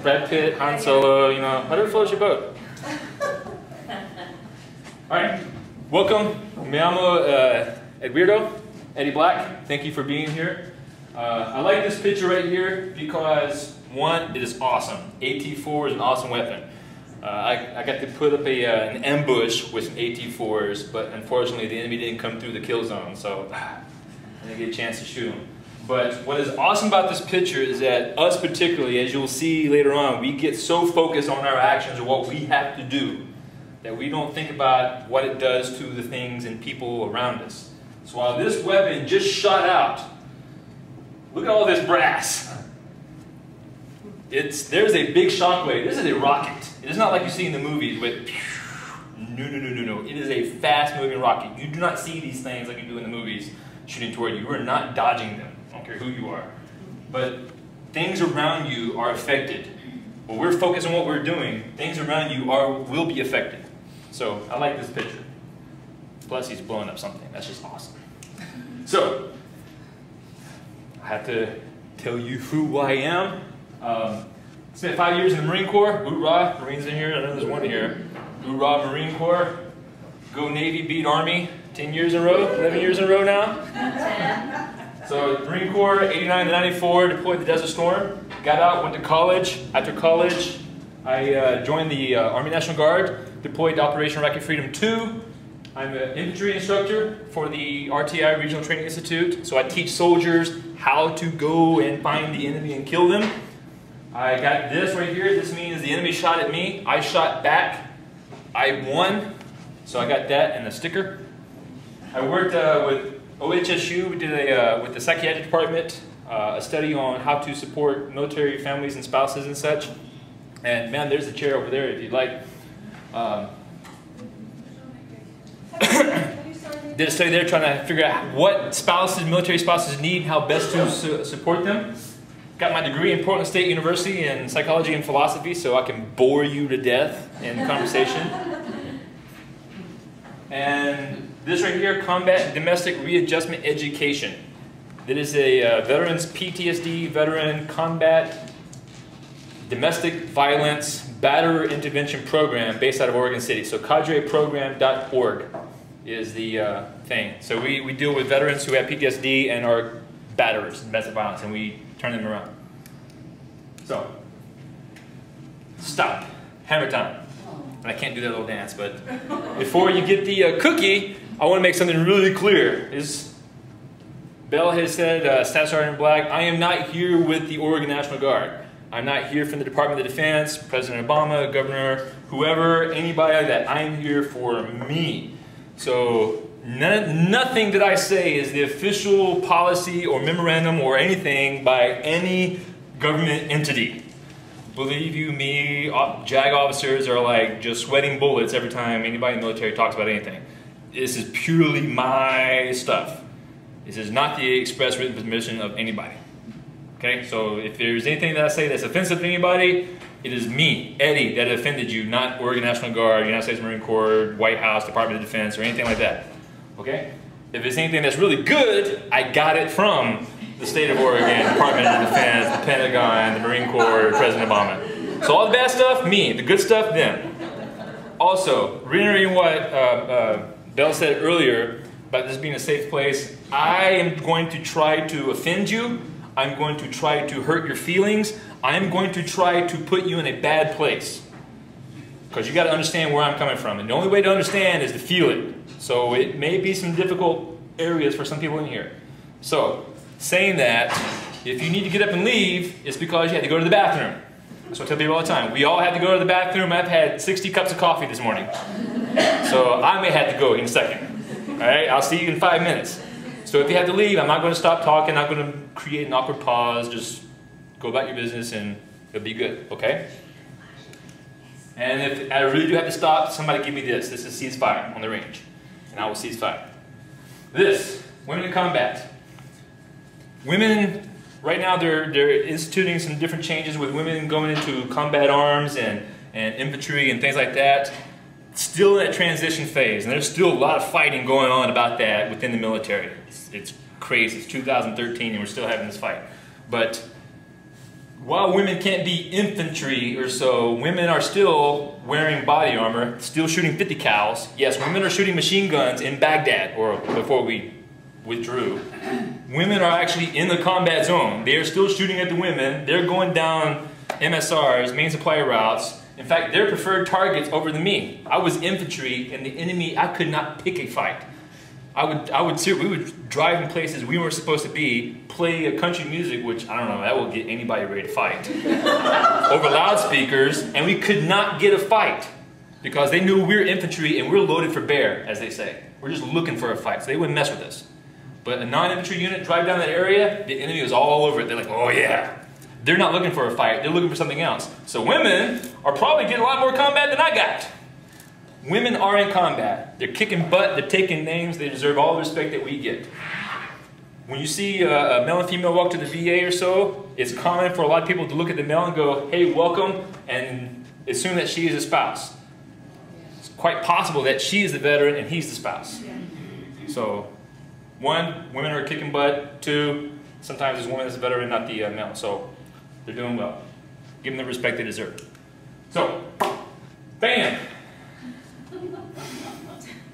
Brad Pitt, Han Solo, you know, whatever floats your boat. Alright, welcome. Me llamo Eduardo, Eddie Black. Thank you for being here. I like this picture right here because, one, it is awesome. AT-4 is an awesome weapon. I got to put up an ambush with some AT-4s, but unfortunately the enemy didn't come through the kill zone, so I didn't get a chance to shoot them. But what is awesome about this picture is that us particularly, as you'll see later on, we get so focused on our actions or what we have to do that we don't think about what it does to the things and people around us. So while this weapon just shot out, look at all this brass. There's a big shockwave. This is a rocket. It is not like you see in the movies with no. It is a fast-moving rocket. You do not see these things like you do in the movies shooting toward you. You are not dodging them. I don't care who you are. But things around you are affected. When we're focused on what we're doing, things around you will be affected. So I like this picture. Plus he's blowing up something. That's just awesome. So I have to tell you who I am. Spent 5 years in the Marine Corps. Hoorah, Marines in here. I know there's one here. Hoorah, Marine Corps. Go Navy, beat Army. 10 years in a row, 11 years in a row now. So Marine Corps, 89 to 94, deployed to Desert Storm. Got out, went to college. After college, I joined the Army National Guard, deployed to Operation Rocket Freedom 2. I'm an infantry instructor for the RTI Regional Training Institute. So I teach soldiers how to go and find the enemy and kill them. I got this right here. This means the enemy shot at me. I shot back. I won. So I got that and a sticker. I worked with OHSU. We did with the psychiatric department a study on how to support military families and spouses and such. And man, there's a chair over there if you'd like. Did a study there trying to figure out what spouses, military spouses need, how best to support them. Got my degree in Portland State University in psychology and philosophy, so I can bore you to death in conversation. And this right here, Combat and Domestic Readjustment Education. That is a veterans PTSD, veteran combat, domestic violence, batterer intervention program based out of Oregon City. So cadreprogram.org is the thing. So we deal with veterans who have PTSD and are batterers, domestic violence, and we turn them around. So, stop. Hammer time. And I can't do that little dance, but before you get the cookie, I want to make something really clear. Bell has said, Staff Sergeant Black, I am not here with the Oregon National Guard. I'm not here from the Department of Defense, President Obama, Governor, whoever, anybody like that. I'm here for me. So nothing that I say is the official policy or memorandum or anything by any government entity. Believe you me, JAG officers are like just sweating bullets every time anybody in the military talks about anything. This is purely my stuff. This is not the express written permission of anybody. Okay, so if there's anything that I say that's offensive to anybody, it is me, Eddie, that offended you, not Oregon National Guard, United States Marine Corps, White House, Department of Defense, or anything like that. Okay? If it's anything that's really good, I got it from the state of Oregon, Department of Defense, the Pentagon, the Marine Corps, President Obama. So all the bad stuff, me. The good stuff, them. Also, reiterating what Bell said earlier about this being a safe place, I am going to try to offend you. I'm going to try to hurt your feelings. I'm going to try to put you in a bad place. Because you got to understand where I'm coming from. And the only way to understand is to feel it. So it may be some difficult areas for some people in here. So, saying that, if you need to get up and leave, it's because you had to go to the bathroom. That's what I tell people all the time. We all had to go to the bathroom. I've had 60 cups of coffee this morning. So I may have to go in a second. Alright, I'll see you in 5 minutes. So if you have to leave, I'm not going to stop talking, not going to create an awkward pause, just go about your business and it'll be good, okay? And if I really do have to stop, somebody give me this. This is ceasefire on the range. And I will cease fire. This, women in combat. Women, right now they're instituting some different changes with women going into combat arms and infantry and things like that. Still in that transition phase, and there's still a lot of fighting going on about that within the military. It's crazy. It's 2013 and we're still having this fight. But while women can't be infantry or so, women are still wearing body armor, still shooting 50 cals. Yes, women are shooting machine guns in Baghdad, or before we withdrew. Women are actually in the combat zone. They are still shooting at the women. They're going down MSRs, main supply routes. In fact, they're preferred targets over than me. I was infantry, and the enemy, I could not pick a fight. We would drive in places we weren't supposed to be, play a country music, which, I don't know, that will get anybody ready to fight, over loudspeakers, and we could not get a fight because they knew we were infantry and we're loaded for bear, as they say. We're just looking for a fight, so they wouldn't mess with us. But a non-infantry unit drive down that area, the enemy was all over it. They're like, oh yeah. They're not looking for a fight, they're looking for something else. So women are probably getting a lot more combat than I got. Women are in combat. They're kicking butt, they're taking names, they deserve all the respect that we get. When you see a male and female walk to the VA or so, it's common for a lot of people to look at the male and go, hey, welcome, and assume that she is a spouse. It's quite possible that she is the veteran and he's the spouse. So, one, women are kicking butt. Two, sometimes it's women that's the veteran, not the male. So, they're doing well. Give them the respect they deserve. So, bam!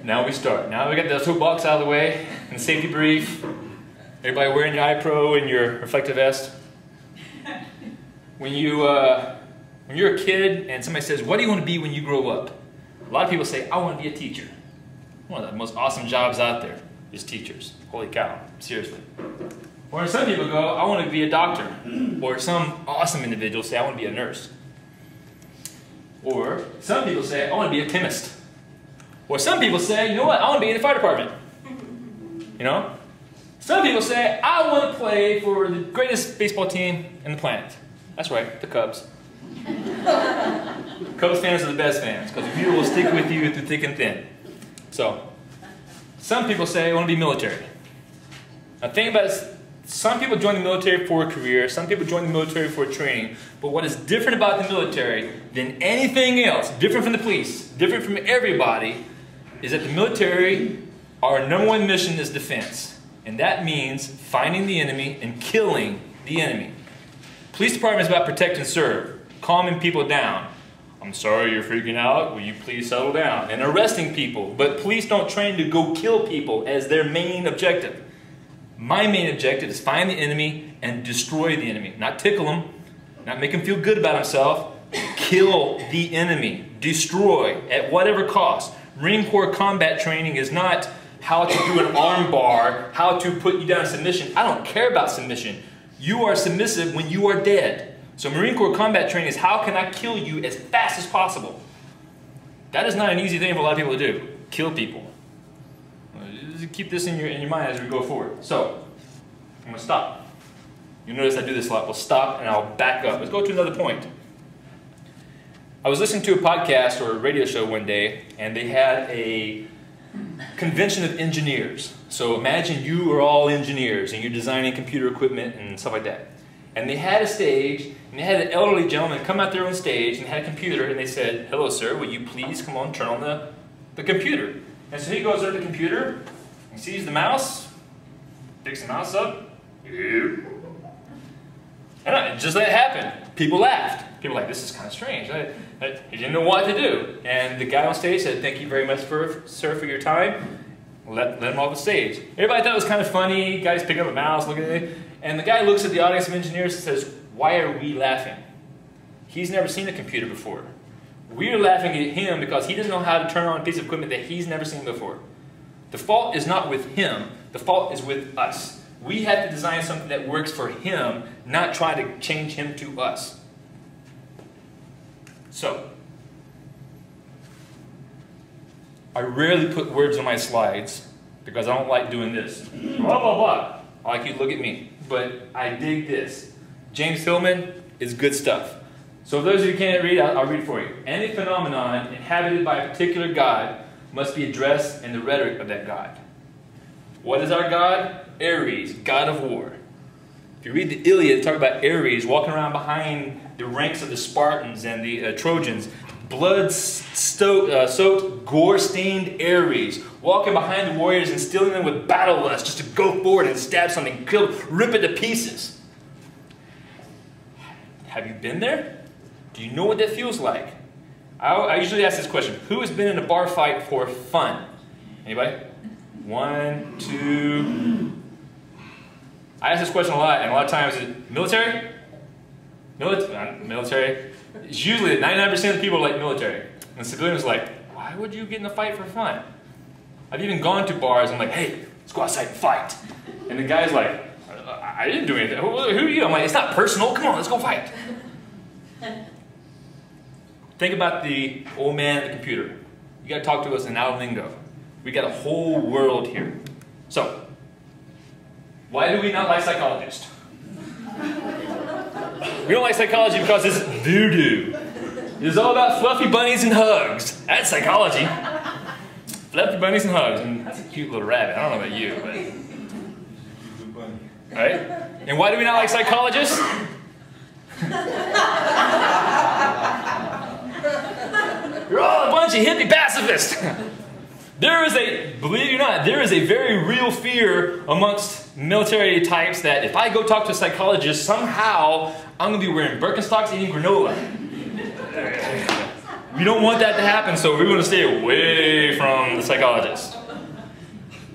Now we start. Now we got the soapbox out of the way, and the safety brief. Everybody wearing your iPro and your reflective vest. When you're a kid and somebody says, what do you want to be when you grow up? A lot of people say, I want to be a teacher. One of the most awesome jobs out there is teachers. Holy cow, seriously. Or some people go, I want to be a doctor. Or some awesome individuals say, I want to be a nurse. Or some people say, I want to be a chemist. Or some people say, you know what, I want to be in the fire department. You know? Some people say, I want to play for the greatest baseball team in the planet. That's right, the Cubs. Cubs fans are the best fans, because the viewer will stick with you through thick and thin. So, some people say, I want to be military. Now think about it, some people join the military for a career, some people join the military for training, but what is different about the military than anything else, different from the police, different from everybody, is that the military, our #1 mission is defense. And that means finding the enemy and killing the enemy. Police department is about protect and serve, calming people down. I'm sorry you're freaking out, will you please settle down? And arresting people, but police don't train to go kill people as their main objective. My main objective is find the enemy and destroy the enemy. Not tickle him, not make him feel good about himself. Kill the enemy, destroy at whatever cost. Marine Corps combat training is not how to do an arm bar, how to put you down in submission. I don't care about submission. You are submissive when you are dead. So Marine Corps combat training is how can I kill you as fast as possible. That is not an easy thing for a lot of people to do. Kill people. Keep this in your mind as we go forward. So, I'm going to stop. You'll notice I do this a lot. We'll stop and I'll back up. Let's go to another point. I was listening to a podcast or a radio show one day, and they had a convention of engineers. So imagine you are all engineers and you're designing computer equipment and stuff like that. And they had a stage, and they had an elderly gentleman come out there on stage and had a computer, and they said, hello sir, will you please come on, turn on the computer. And so he goes over to the computer, he sees the mouse, picks the mouse up, and just let it happen. People laughed. People were like, this is kind of strange. He didn't know what to do. And the guy on stage said, thank you very much, sir, for your time. Let him off the stage. Everybody thought it was kind of funny. Guys pick up a mouse, look at it. And the guy looks at the audience of engineers and says, why are we laughing? He's never seen a computer before. We're laughing at him because he doesn't know how to turn on a piece of equipment that he's never seen before. The fault is not with him. The fault is with us. We have to design something that works for him, not try to change him to us. So, I rarely put words on my slides because I don't like doing this. Blah, blah, blah. I like you to look at me. But I dig this. James Hillman is good stuff. So for those of you who can't read, I'll read it for you. Any phenomenon inhabited by a particular god must be addressed in the rhetoric of that god. What is our god? Ares, god of war. If you read the Iliad, talk about Ares walking around behind the ranks of the Spartans and the Trojans. Blood-soaked, gore-stained Ares, walking behind the warriors and stealing them with battle lust just to go forward and stab something, kill, rip it to pieces. Have you been there? Do you know what that feels like? I usually ask this question. Who has been in a bar fight for fun? Anybody? 1, 2. I ask this question a lot, and a lot of times, military? Military. It's usually 99% of the people are like military. And civilians are like, why would you get in a fight for fun? I've even gone to bars and I'm like, hey, let's go outside and fight. And the guy's like, I didn't do anything. Who are you? I'm like, it's not personal. Come on, let's go fight. Think about the old man at the computer. You got to talk to us in our lingo. We got a whole world here. So, why do we not like psychologists? We don't like psychology because it's voodoo. It's all about fluffy bunnies and hugs. That's psychology. Fluffy bunnies and hugs. And that's a cute little rabbit. I don't know about you, but... Right? And why do we not like psychologists? You're all a bunch of hippie pacifists. There is a, believe it or not, there is a very real fear amongst military types that if I go talk to a psychologist, somehow I'm going to be wearing Birkenstocks eating granola. We don't want that to happen, so we're going to stay away from the psychologist.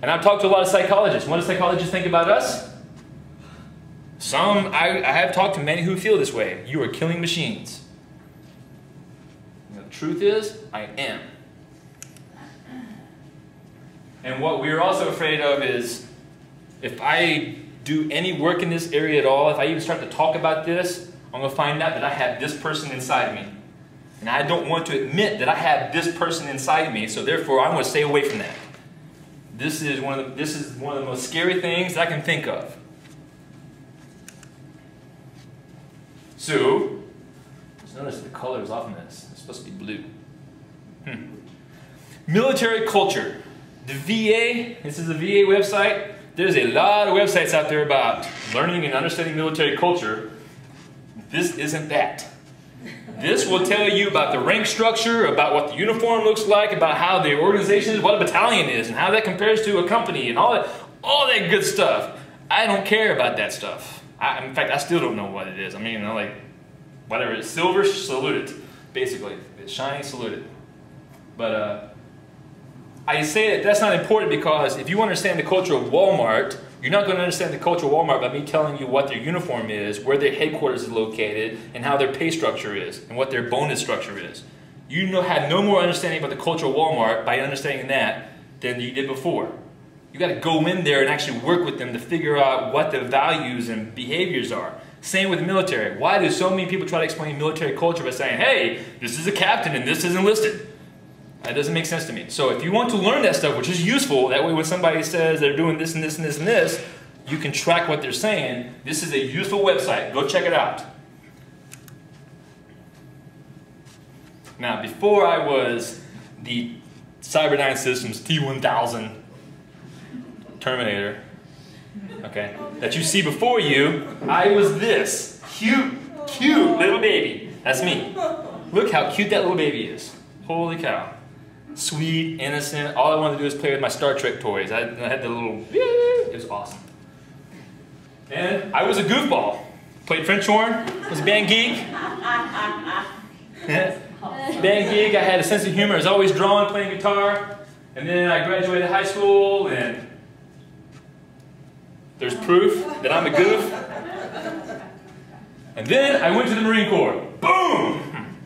And I've talked to a lot of psychologists. What do psychologists think about us? I have talked to many who feel this way. You are killing machines. And the truth is, I am. And what we're also afraid of is, if I do any work in this area at all, if I even start to talk about this, I'm going to find out that I have this person inside me. And I don't want to admit that I have this person inside me, so therefore I'm going to stay away from that. This is one of the most scary things that I can think of. So, just notice the color is off in this. It's supposed to be blue. Military culture. The VA, this is a VA website. There's a lot of websites out there about learning and understanding military culture. This isn't that. This will tell you about the rank structure, about what the uniform looks like, about how the organization is, what a battalion is, and how that compares to a company, and all that good stuff. I don't care about that stuff. In fact, I still don't know what it is. I mean, you know, like, whatever it's silver, salute it. Basically, if it's shiny, salute it. But I say that that's not important because if you understand the culture of Walmart, you're not going to understand the culture of Walmart by me telling you what their uniform is, where their headquarters is located, and how their pay structure is, and what their bonus structure is. You have no more understanding about the culture of Walmart by understanding that than you did before. You got to go in there and actually work with them to figure out what the values and behaviors are. Same with the military. Why do so many people try to explain military culture by saying, hey, this is a captain and this is enlisted? That doesn't make sense to me. So if you want to learn that stuff, which is useful, that way when somebody says they're doing this and this and this and this, you can track what they're saying. This is a useful website. Go check it out. Now, before I was the Cyberdyne Systems T1000 Terminator, okay, that you see before you, I was this cute little baby. That's me. Look how cute that little baby is. Holy cow. Sweet, innocent. All I wanted to do was play with my Star Trek toys. I had the little, it was awesome. And I was a goofball. Played French horn, was a band geek. Band geek, I had a sense of humor. I was always drawing, playing guitar. And then I graduated high school, and there's proof that I'm a goof. And then I went to the Marine Corps. Boom!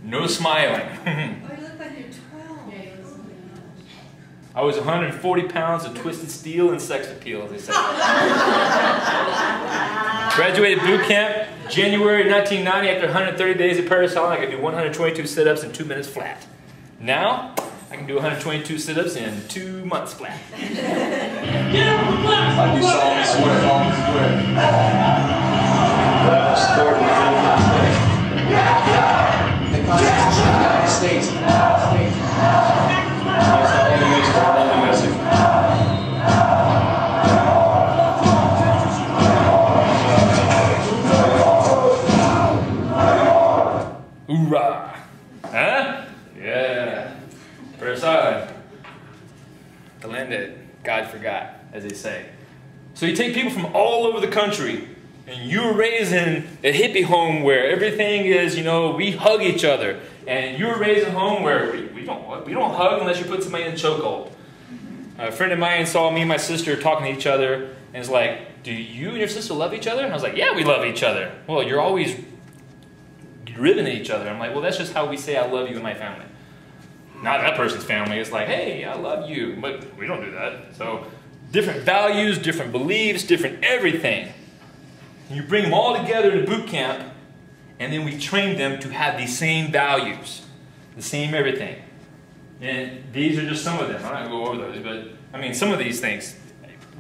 No smiling. I was 140 pounds of twisted steel and sex appeal, as they say. Graduated boot camp, January 1990. After 130 days at Paris Island, I could do 122 sit-ups in 2 minutes flat. Now, I can do 122 sit-ups in 2 months flat. Get up from class! I do solemnly swear. That was support in the United States. Hoorah! Huh? Yeah. Paris Island. The land that God forgot, as they say. So you take people from all over the country, and you were raised in a hippie home where everything is, you know, we hug each other, and you were raised in a home where we don't hug unless you put somebody in a chokehold. A friend of mine saw me and my sister talking to each other, and is like, do you and your sister love each other? And I was like, yeah, we love each other. Well, you're always ribbing at each other. I'm like, well, that's just how we say I love you in my family. Not that person's family. It's like, hey, I love you. But we don't do that. So different values, different beliefs, different everything. And you bring them all together in boot camp, and then we train them to have the same values, the same everything. And these are just some of them. I'm not going to go over those, but I mean, some of these things.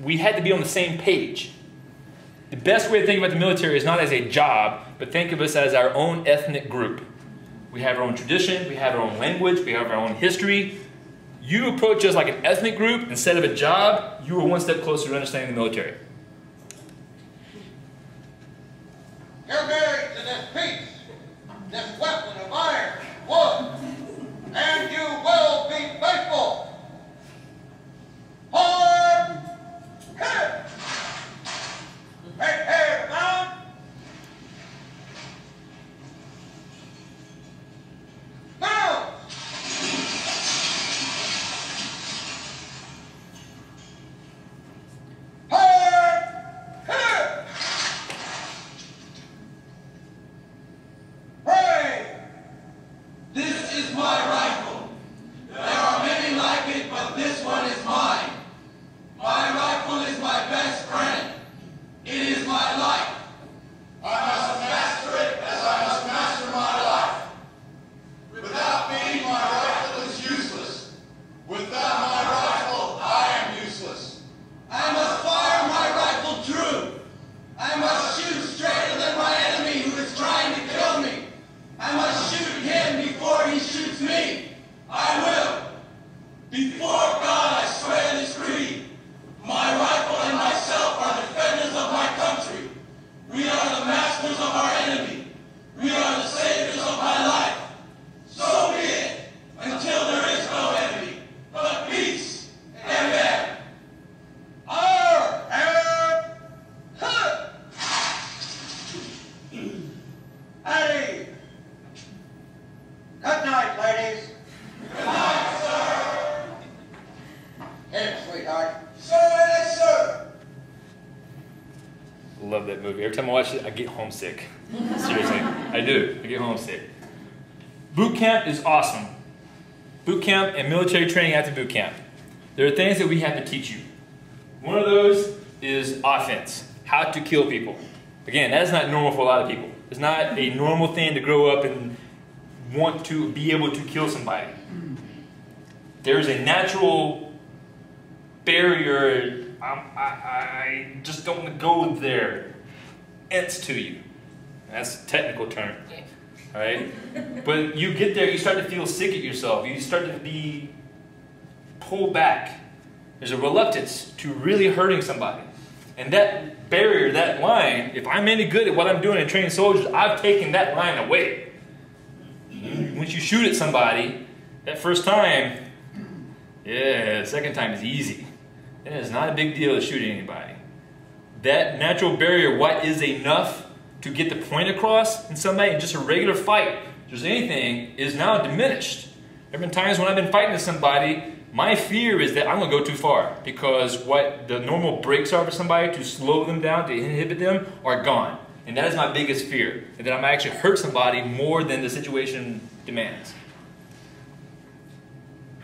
We had to be on the same page. The best way to think about the military is not as a job, but think of us as our own ethnic group. We have our own tradition, we have our own language, we have our own history. You approach us like an ethnic group instead of a job, you are one step closer to understanding the military. You're married to this piece, this weapon of iron, wood, and you will be faithful. Hard hit! Prepare to mount. Mount! Hard hit! Pray! This is my rifle. There are many like it, but this one is mine. My rifle is my best friend. It is my life. I must master it as I must master my life. Without me, my rifle is useless. Without my rifle, I am useless. I must fire my rifle true. I must shoot straighter than my enemy who is trying to kill me. I must shoot him before he shoots me. I will. Before God, I swear this creed. My rifle and myself are defenders of my country. We are the masters of our enemy. We are the saviors of my life. So be it, until there is no enemy, but peace. Amen. Arr! Arr! Hut! Hey! Good night, ladies. Good night, sir. Hit it, sweetheart. Sir, it is, sir. Love that movie. Every time I watch it, I get homesick. Seriously, I do. I get homesick. Boot camp is awesome. Boot camp and military training after boot camp. There are things that we have to teach you. One of those is offense, how to kill people. Again, that is not normal for a lot of people. It's not a normal thing to grow up and want to be able to kill somebody. There is a natural barrier. I just don't want to go there. It's to you. That's a technical term. All right? But you get there, you start to feel sick at yourself. You start to be pulled back. There's a reluctance to really hurting somebody. And that barrier, that line, if I'm any good at what I'm doing in training soldiers, I've taken that line away. Once you shoot at somebody, that first time, yeah, the second time is easy. It is not a big deal to shoot at anybody. That natural barrier, what is enough to get the point across in somebody in just a regular fight, just anything, is now diminished. There have been times when I've been fighting with somebody, my fear is that I'm going to go too far because what the normal brakes are for somebody to slow them down, to inhibit them, are gone. And that is my biggest fear, and that I might actually hurt somebody more than the situation demands.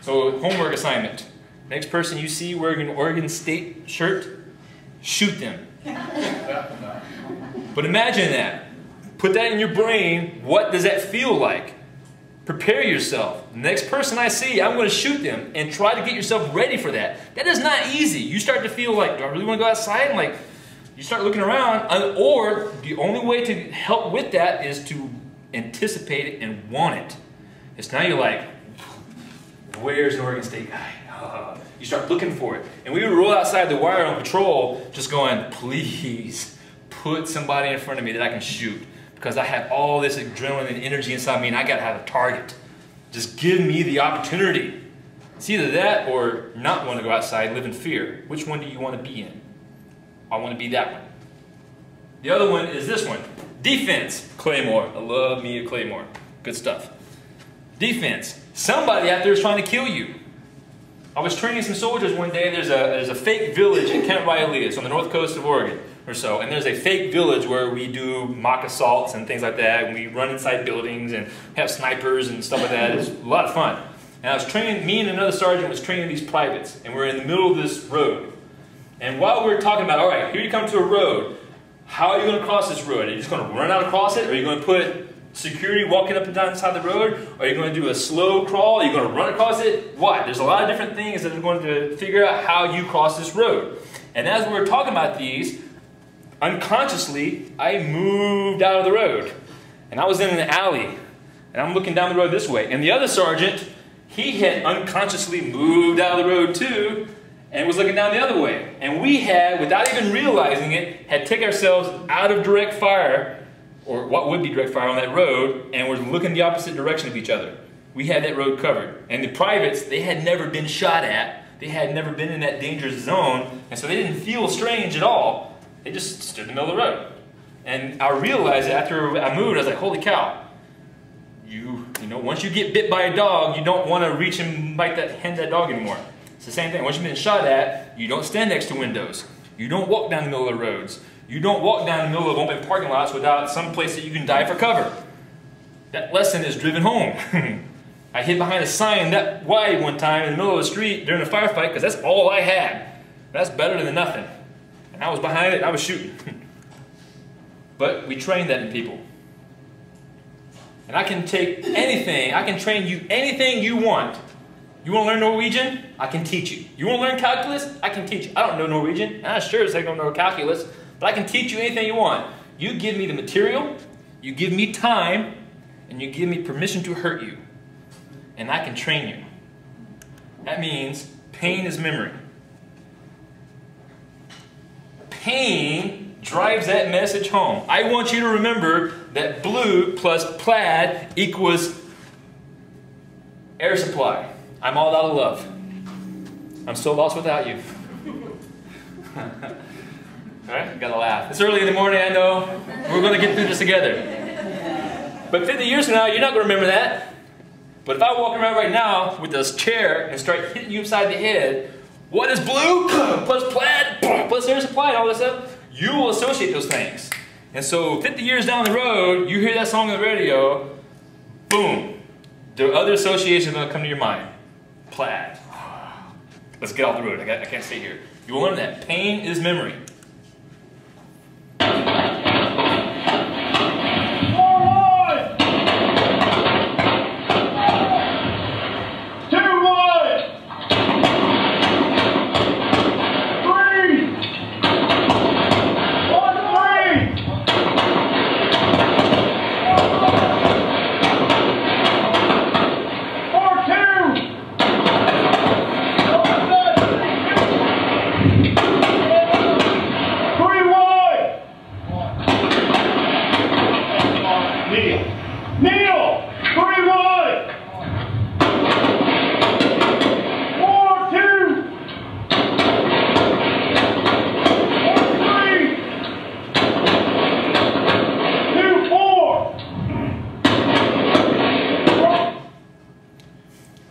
So, homework assignment. Next person you see wearing an Oregon State shirt, shoot them. But imagine that. Put that in your brain. What does that feel like? Prepare yourself. The next person I see, I'm going to shoot them, and try to get yourself ready for that. That is not easy. You start to feel like, do I really want to go outside? Like, you start looking around, or the only way to help with that is to anticipate it and want it. It's now you're like, where's an Oregon State guy? You start looking for it. And we would roll outside the wire on patrol just going, please put somebody in front of me that I can shoot. Because I have all this adrenaline and energy inside me and I got to have a target. Just give me the opportunity. It's either that or not want to go outside and live in fear. Which one do you want to be in? I want to be that one. The other one is this one. Defense, Claymore. I love me a Claymore. Good stuff. Defense, somebody out there is trying to kill you. I was training some soldiers one day. There's a fake village in Kent Riley. It's on the north coast of Oregon or so. And there's a fake village where we do mock assaults and things like that. And we run inside buildings and have snipers and stuff like that. It's a lot of fun. And I was training, me and another sergeant was training these privates. And we're in the middle of this road. And while we're talking about, all right, here you come to a road. How are you going to cross this road? Are you just going to run out across it? Or are you going to put security walking up and down the side of the road? Are you going to do a slow crawl? Are you going to run across it? What? There's a lot of different things that are going to figure out how you cross this road. And as we were talking about these, unconsciously, I moved out of the road. And I was in an alley. And I'm looking down the road this way. And the other sergeant, he had unconsciously moved out of the road too, and was looking down the other way. And we had, without even realizing it, had taken ourselves out of direct fire, or what would be direct fire on that road, and were looking the opposite direction of each other. We had that road covered. And the privates, they had never been shot at. They had never been in that dangerous zone, and so they didn't feel strange at all. They just stood in the middle of the road. And I realized after I moved, I was like, holy cow. You know, once you get bit by a dog, you don't want to reach and hand that dog anymore. It's the same thing. Once you've been shot at, you don't stand next to windows. You don't walk down the middle of the roads. You don't walk down the middle of open parking lots without some place that you can dive for cover. That lesson is driven home. I hid behind a sign that wide one time in the middle of the street during a firefight because that's all I had. That's better than nothing. And I was behind it and I was shooting. But we trained that in people. And I can take anything, I can train you anything you want. You want to learn Norwegian? I can teach you. You want to learn calculus? I can teach you. I don't know Norwegian, and I sure as heck don't know calculus, but I can teach you anything you want. You give me the material, you give me time, and you give me permission to hurt you. And I can train you. That means pain is memory. Pain drives that message home. I want you to remember that blue plus plaid equals air supply. I'm all out of love. I'm so lost without you. Alright, gotta laugh. It's early in the morning, I know. We're gonna get through this together. But 50 years from now, you're not gonna remember that. But if I walk around right now with this chair and start hitting you upside the head, what is blue plus plaid plus air supply and all this stuff? You will associate those things. And so 50 years down the road, you hear that song on the radio, boom. The other associations are going to come to your mind. Plaid. Let's get off the road. I can't stay here. You will learn that. Pain is memory.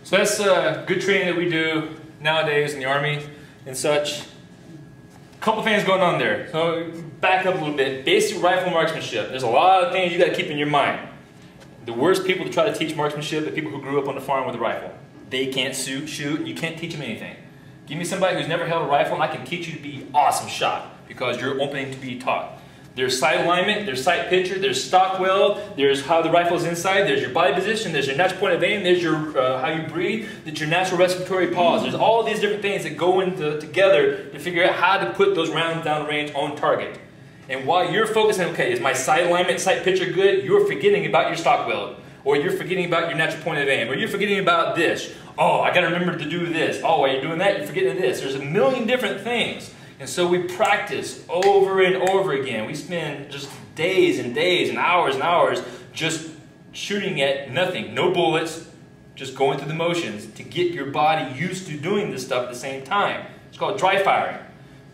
So that's good training that we do nowadays in the Army and such. A couple things going on there. So back up a little bit. Basic rifle marksmanship. There's a lot of things you got to keep in your mind. The worst people to try to teach marksmanship are people who grew up on the farm with a rifle. They can't shoot, and you can't teach them anything. Give me somebody who's never held a rifle, and I can teach you to be awesome shot because you're opening to be taught. There's sight alignment, there's sight picture, there's stock weld, there's how the rifle is inside, there's your body position, there's your natural point of aim, there's your how you breathe, there's your natural respiratory pause. There's all these different things that go together to figure out how to put those rounds down range on target. And while you're focusing, okay, is my sight alignment, sight picture good, you're forgetting about your stock weld. Or you're forgetting about your natural point of aim. Or you're forgetting about this. Oh, I got to remember to do this. Oh, while you're doing that, you're forgetting this. There's a million different things. And so we practice over and over again. We spend just days and days and hours just shooting at nothing. No bullets, just going through the motions to get your body used to doing this stuff at the same time. It's called dry firing.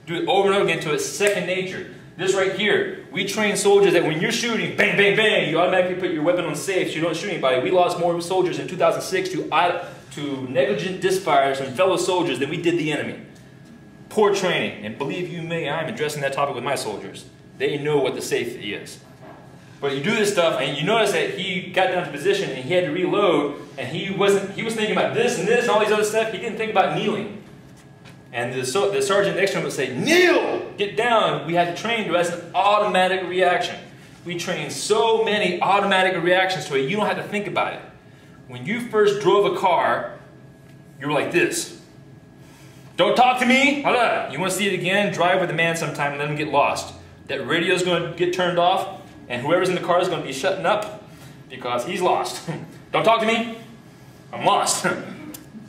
Do it over and over again until it's second nature. This right here, We train soldiers that when you're shooting, bang, bang, bang, you automatically put your weapon on safe so you don't shoot anybody. We lost more soldiers in 2006 to negligent disfires from fellow soldiers than we did the enemy. Poor training. And believe you me, I'm addressing that topic with my soldiers. They know what the safety is. But you do this stuff, and you notice that he got down to position and he had to reload, and he was thinking about this and all these other stuff. He didn't think about kneeling. And the sergeant next to him would say, "Kneel! Get down!" We had to train to as an automatic reaction. We train so many automatic reactions to it, you don't have to think about it. When you first drove a car, you were like this. Don't talk to me! Hold on. You want to see it again? Drive with a man sometime and let him get lost. That radio's going to get turned off, and whoever's in the car is going to be shutting up because he's lost. Don't talk to me. I'm lost.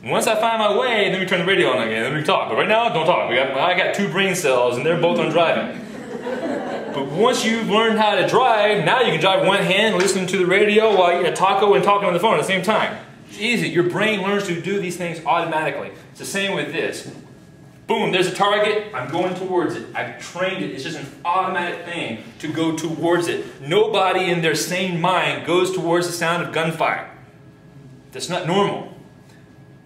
Once I find my way, then we turn the radio on again, then we talk. But right now, don't talk. I got 2 brain cells, and they're both on driving. But once you've learned how to drive, now you can drive one hand, listening to the radio while you eat a taco and talking on the phone at the same time. It's easy. Your brain learns to do these things automatically. It's the same with this. Boom, there's a target, I'm going towards it. I've trained it. It's just an automatic thing to go towards it. Nobody in their sane mind goes towards the sound of gunfire. That's not normal.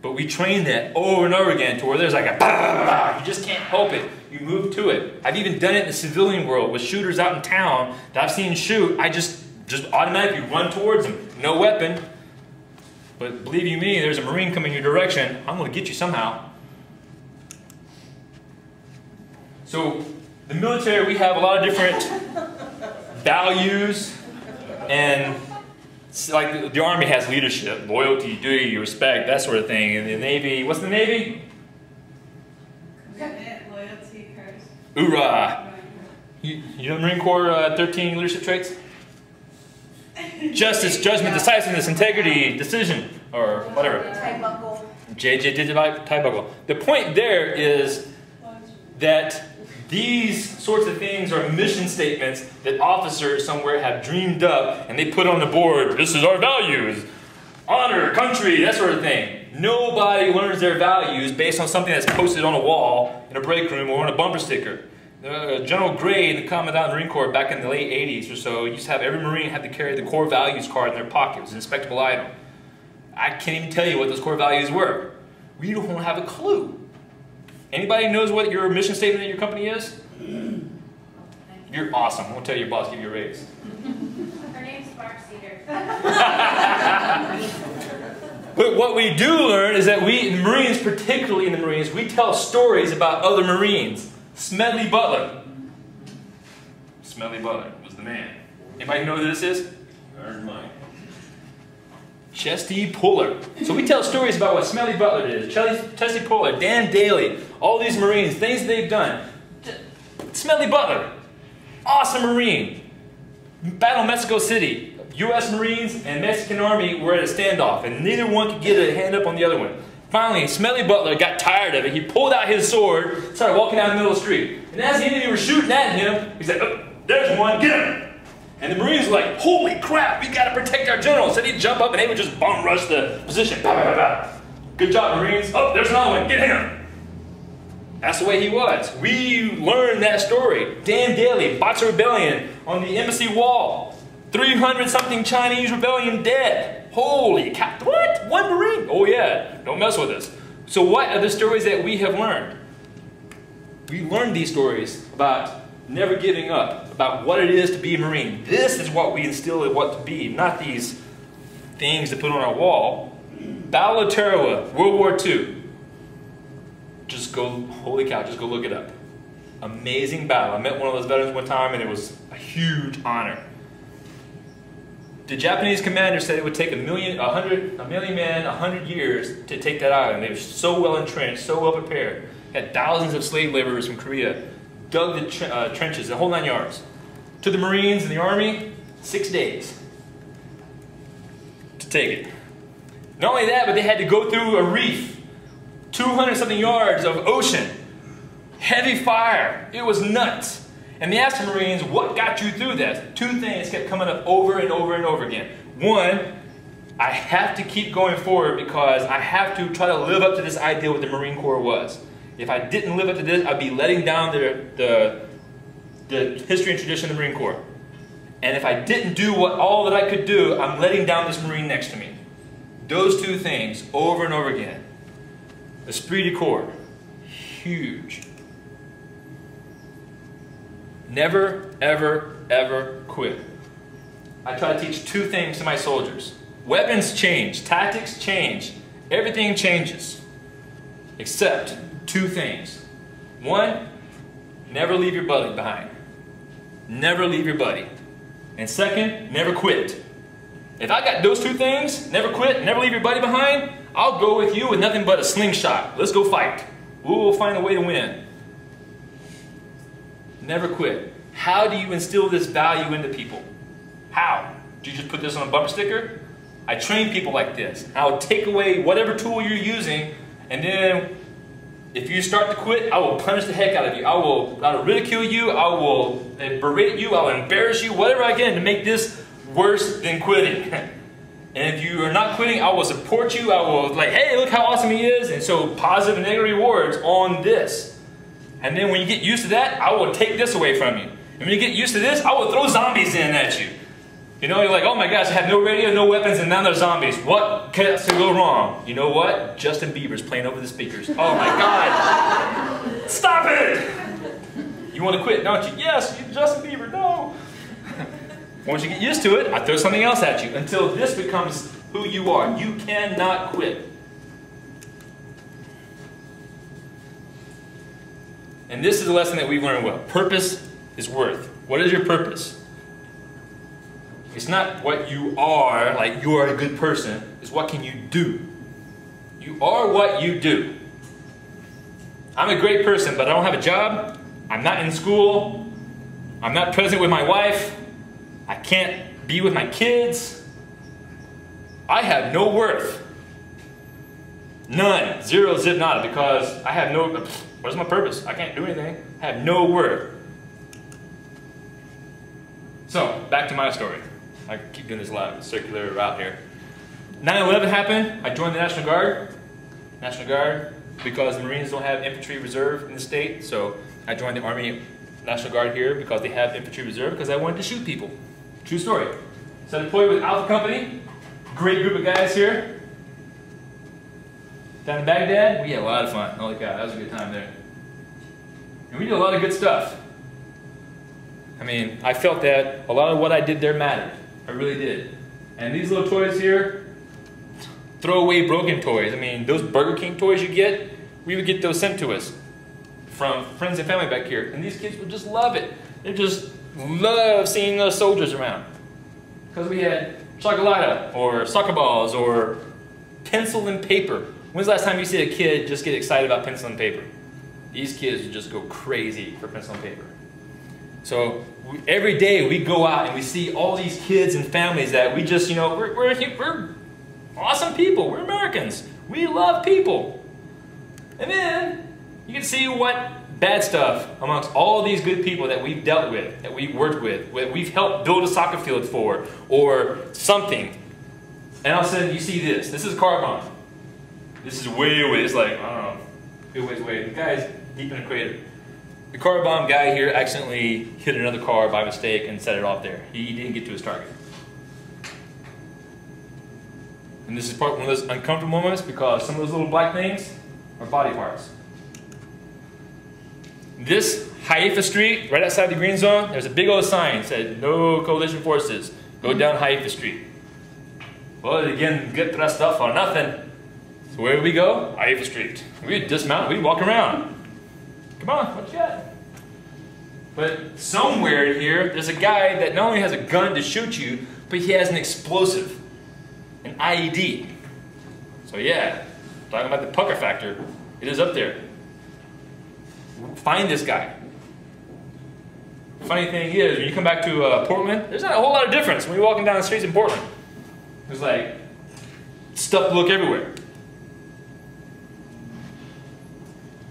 But we train that over and over again to where there's like a bah, bah, bah. You just can't help it. You move to it. I've even done it in the civilian world with shooters out in town that I've seen shoot. I just automatically run towards them. No weapon. But believe you me, there's a Marine coming your direction. I'm going to get you somehow. So the military, we have a lot of different values, and like the Army has leadership, loyalty, duty, respect, that sort of thing. And the Navy, what's the Navy? Commitment, loyalty, courage. Hoorah! You know the Marine Corps 13 leadership traits? Justice, judgment, decisiveness, integrity, decision, or whatever. Tie buckle. JJ did tie buckle. The point there is that these sorts of things are mission statements that officers somewhere have dreamed up and they put on the board. This is our values. Honor, country, that sort of thing. Nobody learns their values based on something that's posted on a wall in a break room or on a bumper sticker. General Gray, the Commandant of the Marine Corps back in the late 80s or so, used to have every Marine have to carry the core values card in their pocket. It was an inspectable item. I can't even tell you what those core values were. We don't have a clue. Anybody knows what your mission statement at your company is? You're awesome. I won't tell your boss to give you a raise. Her name's Sparkseeder. But what we do learn is that we, in the Marines, particularly in the Marines, we tell stories about other Marines. Smedley Butler. Smedley Butler was the man. Anybody know who this is? Earned mine. Chesty Puller. So we tell stories about what Smedley Butler did. Chesty Puller, Dan Daly, all these Marines, things they've done. Smedley Butler, awesome Marine. Battle of Mexico City. U.S. Marines and Mexican Army were at a standoff, and neither one could get a hand up on the other one. Finally, Smedley Butler got tired of it. He pulled out his sword, started walking down the middle of the street. And as the enemy were shooting at him, he said, "Oh, there's one, get him!" And the Marines were like, "Holy crap, we gotta protect our general." So he'd jump up and they would just bomb rush the position. Bah, bah, bah, bah. Good job, Marines. "Oh, there's another one, get him." That's the way he was. We learned that story. Dan Daly, Boxer Rebellion on the embassy wall. 300-something Chinese rebellion dead. Holy cow. What? One Marine? Oh yeah, don't mess with us. So what are the stories that we have learned? We learned these stories about never giving up, about what it is to be a Marine. This is what we instill in what to be, not these things to put on our wall. Battle of Tarawa, World War II. Just go, holy cow, just go look it up. Amazing battle. I met one of those veterans one time and it was a huge honor. The Japanese commander said it would take a million men, 100 years to take that island. They were so well entrenched, so well prepared. Had thousands of slave laborers from Korea, dug the trenches, the whole 9 yards. To the Marines and the Army, 6 days to take it. Not only that, but they had to go through a reef, 200-something yards of ocean, heavy fire. It was nuts. And they asked the Marines, what got you through that? 2 things kept coming up over and over and over again. One, I have to keep going forward because I have to try to live up to this idea what the Marine Corps was. If I didn't live up to this, I'd be letting down the the history and tradition of the Marine Corps. And if I didn't do all that I could do, I'm letting down this Marine next to me. Those two things over and over again. Esprit de corps, huge. Never, ever, ever quit. I try to teach two things to my soldiers. Weapons change, tactics change, everything changes. Except two things. One, never leave your buddy behind. Never leave your buddy. And second, never quit. If I got those two things, never quit, never leave your buddy behind, I'll go with you with nothing but a slingshot. Let's go fight. We'll find a way to win. Never quit. How do you instill this value into people? How? Do you just put this on a bumper sticker? I train people like this. I'll take away whatever tool you're using, and then if you start to quit, I will punish the heck out of you. I will ridicule you. I will berate you. I will embarrass you. Whatever I can to make this worse than quitting. And if you are not quitting, I will support you. I will like, hey, look how awesome he is. And so positive and negative rewards on this. And then when you get used to that, I will take this away from you. And when you get used to this, I will throw zombies in at you. You know, you're like, oh my gosh, I have no radio, no weapons, and now there's zombies. What could go wrong? You know what? Justin Bieber's playing over the speakers. Oh my God. Stop it! You want to quit, don't you? Yes, Justin Bieber, no. Once you get used to it, I throw something else at you until this becomes who you are. You cannot quit. And this is a lesson that we've learned well. Purpose is worth. What is your purpose? It's not what you are, like you are a good person. It's what can you do. You are what you do. I'm a great person, but I don't have a job. I'm not in school. I'm not present with my wife. I can't be with my kids. I have no worth. None. Zero, zip, nada, because I have no, what is my purpose? I can't do anything. I have no worth. So, back to my story. I keep doing this live, circular route here. 9/11 happened. I joined the National Guard. National Guard, because the Marines don't have infantry reserve in the state, so I joined the Army National Guard here because they have infantry reserve because I wanted to shoot people. True story. So I deployed with Alpha Company. Great group of guys here. Down in Baghdad, we had a lot of fun. Holy cow, that was a good time there. And we did a lot of good stuff. I mean, I felt that a lot of what I did there mattered. I really did. And these little toys here, throwaway broken toys. I mean, those Burger King toys you get, we would get those sent to us from friends and family back here. And these kids would just love it. They just love seeing those soldiers around. Because we had chocolate or soccer balls or pencil and paper. When's the last time you see a kid just get excited about pencil and paper? These kids would just go crazy for pencil and paper. So every day we go out and we see all these kids and families that we just, you know, we're awesome people. We're Americans. We love people. And then you can see what bad stuff amongst all these good people that we've dealt with, that we've worked with, we've helped build a soccer field for, or something. And all of a sudden you see this. This is a car bomb. This is way away. It's like, I don't know, good ways away. The guy's deep in a crater. The car bomb guy here accidentally hit another car by mistake and set it off there. He didn't get to his target. And this is one of those uncomfortable moments because some of those little black things are body parts. This Haifa Street, right outside the green zone, there's a big old sign that said, no coalition forces, go down Haifa Street. Well, again, get that stuff for nothing. So where do we go? Haifa Street. We'd dismount, we'd walk around. Come on, what you got? But somewhere here, there's a guy that not only has a gun to shoot you, but he has an explosive, an IED. So yeah, talking about the pucker factor, it is up there. Find this guy. Funny thing is, when you come back to Portland, there's not a whole lot of difference when you're walking down the streets in Portland. There's like stuff to look everywhere.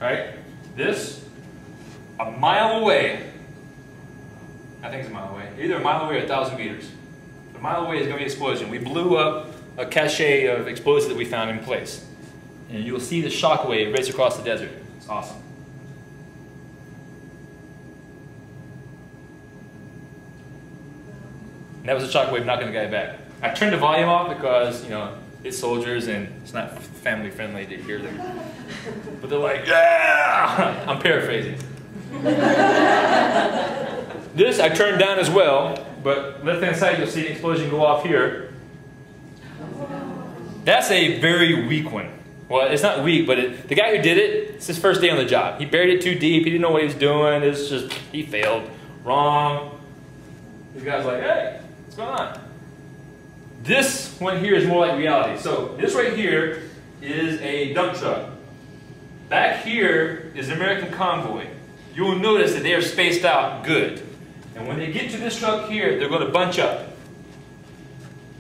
Right? This, a mile away, I think it's a mile away, either a mile away or 1,000 meters. A mile away is going to be an explosion. We blew up a cache of explosives that we found in place. And you'll see the shock wave race across the desert. It's awesome. And that was a shockwave knocking the guy back. I turned the volume off because, you know, it's soldiers and it's not family friendly to hear them. But they're like, yeah! I'm paraphrasing. This I turned down as well, but left hand side you'll see an explosion go off here. That's a very weak one. Well, it's not weak, but the guy who did it, it's his first day on the job. He buried it too deep. He didn't know what he was doing. It's just, he failed. Wrong. This guy's like, hey, what's going on? This one here is more like reality. So this right here is a dump truck. Back here is an American convoy. You will notice that they are spaced out good. And when they get to this truck here, they're going to bunch up.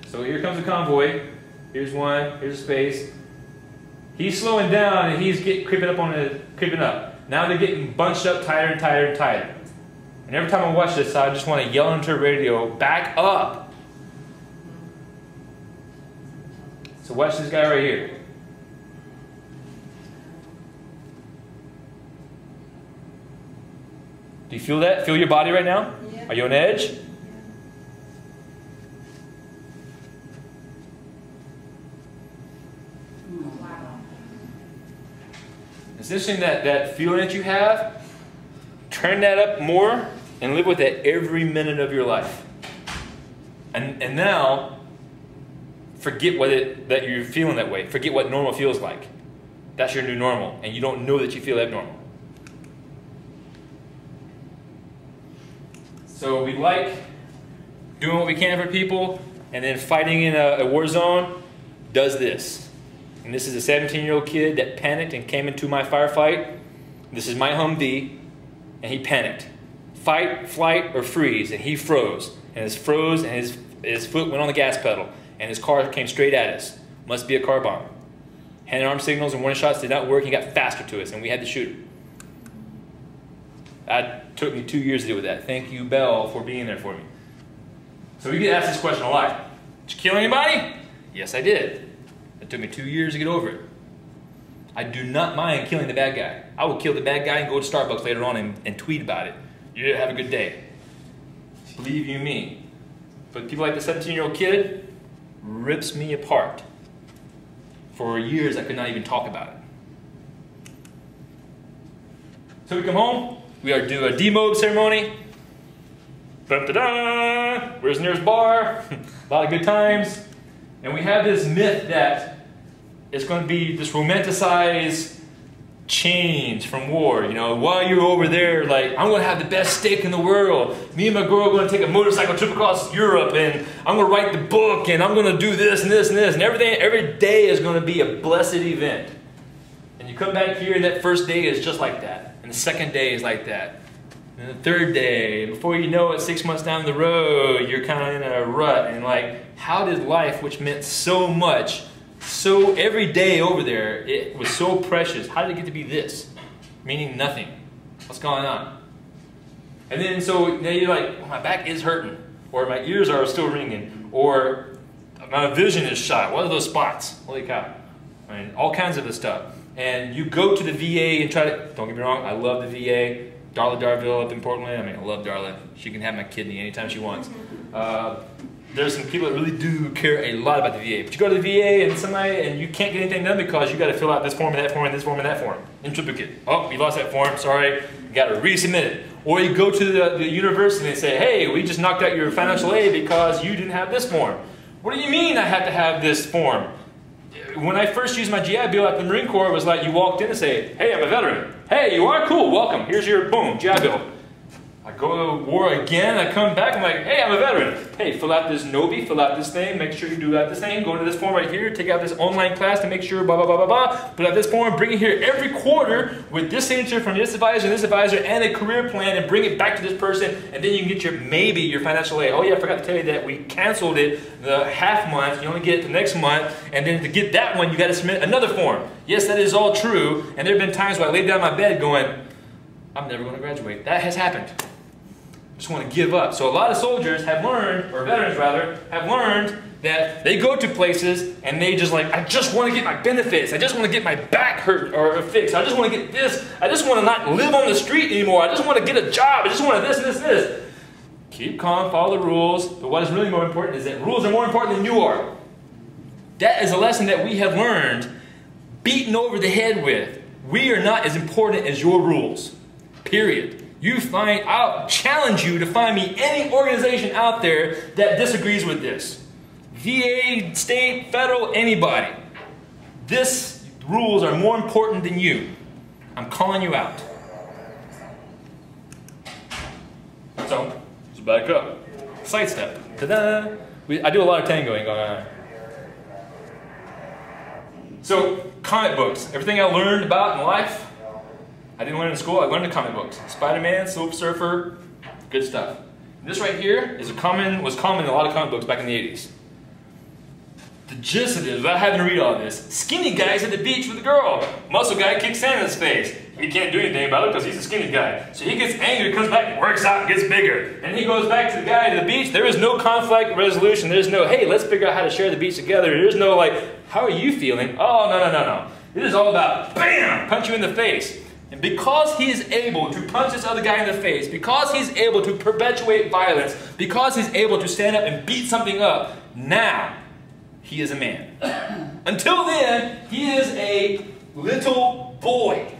So here comes the convoy. Here's one. Here's a space. He's slowing down and he's creeping up. Now they're getting bunched up tighter and tighter and tighter. And every time I watch this, I just want to yell into the radio, back up. So watch this guy right here. Do you feel that? Feel your body right now? Yeah. Are you on edge? It's interesting that feeling that you have, turn that up more and live with that every minute of your life. And now, forget that you're feeling that way. Forget what normal feels like. That's your new normal, and you don't know that you feel abnormal. So we like doing what we can for people, and then fighting in a war zone does this. And this is a 17-year-old kid that panicked and came into my firefight. This is my Humvee, and he panicked. Fight, flight, or freeze, and he froze. And his foot went on the gas pedal, and his car came straight at us. Must be a car bomb. Hand and arm signals and warning shots did not work. He got faster to us, and we had to shoot him. That took me 2 years to deal with that. Thank you, Bell, for being there for me. So we get asked this question a lot. Did you kill anybody? Yes, I did. It took me 2 years to get over it. I do not mind killing the bad guy. I will kill the bad guy and go to Starbucks later on and tweet about it. You have a good day. Believe you me. But people like the 17-year-old kid rips me apart. For years, I could not even talk about it. So we come home. We are do a demob ceremony. Da-da-da! Where's the nearest bar? A lot of good times. And we have this myth that it's going to be this romanticized change from war. You know, while you're over there, like, I'm going to have the best steak in the world. Me and my girl are going to take a motorcycle trip across Europe, and I'm going to write the book, and I'm going to do this and this and this. And everything, every day is going to be a blessed event. And you come back here, and that first day is just like that. And the second day is like that. And the third day, before you know it, 6 months down the road, you're kind of in a rut. And like, how did life, which meant so much, so every day over there, it was so precious, how did it get to be this? Meaning nothing. What's going on? And then so now you're like, well, my back is hurting, or my ears are still ringing, or my vision is shot. What are those spots? Holy cow. I mean, all kinds of this stuff. And you go to the VA and try to, don't get me wrong, I love the VA. Darla Darville up in Portland, I mean, I love Darla. She can have my kidney anytime she wants. There's some people that really do care a lot about the VA. But you go to the VA and you can't get anything done because you got to fill out this form and that form and this form and that form. In triplicate. Oh, you lost that form, sorry. You got to resubmit it. Or you go to the university and they say, hey, we just knocked out your financial aid because you didn't have this form. What do you mean I have to have this form? When I first used my GI Bill at the Marine Corps, it was like you walked in and say, hey, I'm a veteran. Hey, you are? Cool, welcome. Here's your, boom, GI Bill. I go to war again, I come back, I'm like, hey, I'm a veteran. Hey, fill out this NOBI, fill out this thing, make sure you do out this thing, go to this form right here, take out this online class to make sure, blah, blah, blah, blah, blah, fill out this form, bring it here every quarter with this signature from this advisor, and a career plan, and bring it back to this person, and then you can get maybe your financial aid. Oh yeah, I forgot to tell you that we canceled it the half month, you only get it the next month, and then to get that one, you got to submit another form. Yes, that is all true, and there have been times where I laid down my bed going, I'm never going to graduate. That has happened. Just want to give up. So a lot of soldiers have learned, or veterans rather, have learned that they go to places and they just like, I just want to get my benefits. I just want to get my back hurt or fixed. I just want to get this. I just want to not live on the street anymore. I just want to get a job. I just want to this and this and this. Keep calm, follow the rules, but what is really more important is that rules are more important than you are. That is a lesson that we have learned, beaten over the head with. We are not as important as your rules, period. I'll challenge you to find me any organization out there that disagrees with this. VA, state, federal, anybody. This rules are more important than you. I'm calling you out. So, let's back up. Sidestep. Ta-da! I do a lot of tangoing going on. So, comic books. Everything I learned about in life, I didn't learn in school, I learned in comic books. Spider-Man, Silver Surfer, good stuff. This right here was common in a lot of comic books back in the 80s. The gist of it, without having to read all this, skinny guy's at the beach with a girl. Muscle guy kicks sand in his face. He can't do anything about it because he's a skinny guy. So he gets angry, comes back, works out, gets bigger. And he goes back to the guy at the beach. There is no conflict resolution. There's no, hey, let's figure out how to share the beach together. There's no like, how are you feeling? Oh, no. It is all about, bam, punch you in the face. And because he is able to punch this other guy in the face, because he's able to perpetuate violence, because he's able to stand up and beat something up, now he is a man. Until then, he is a little boy.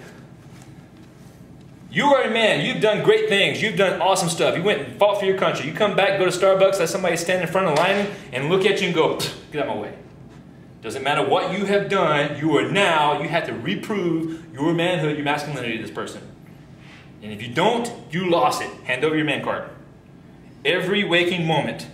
You are a man. You've done great things. You've done awesome stuff. You went and fought for your country. You come back, go to Starbucks, let somebody stand in front of the line and look at you and go, get out of my way. Doesn't matter what you have done, you have to reprove your manhood, your masculinity to this person. And if you don't, you lost it. Hand over your man card. Every waking moment.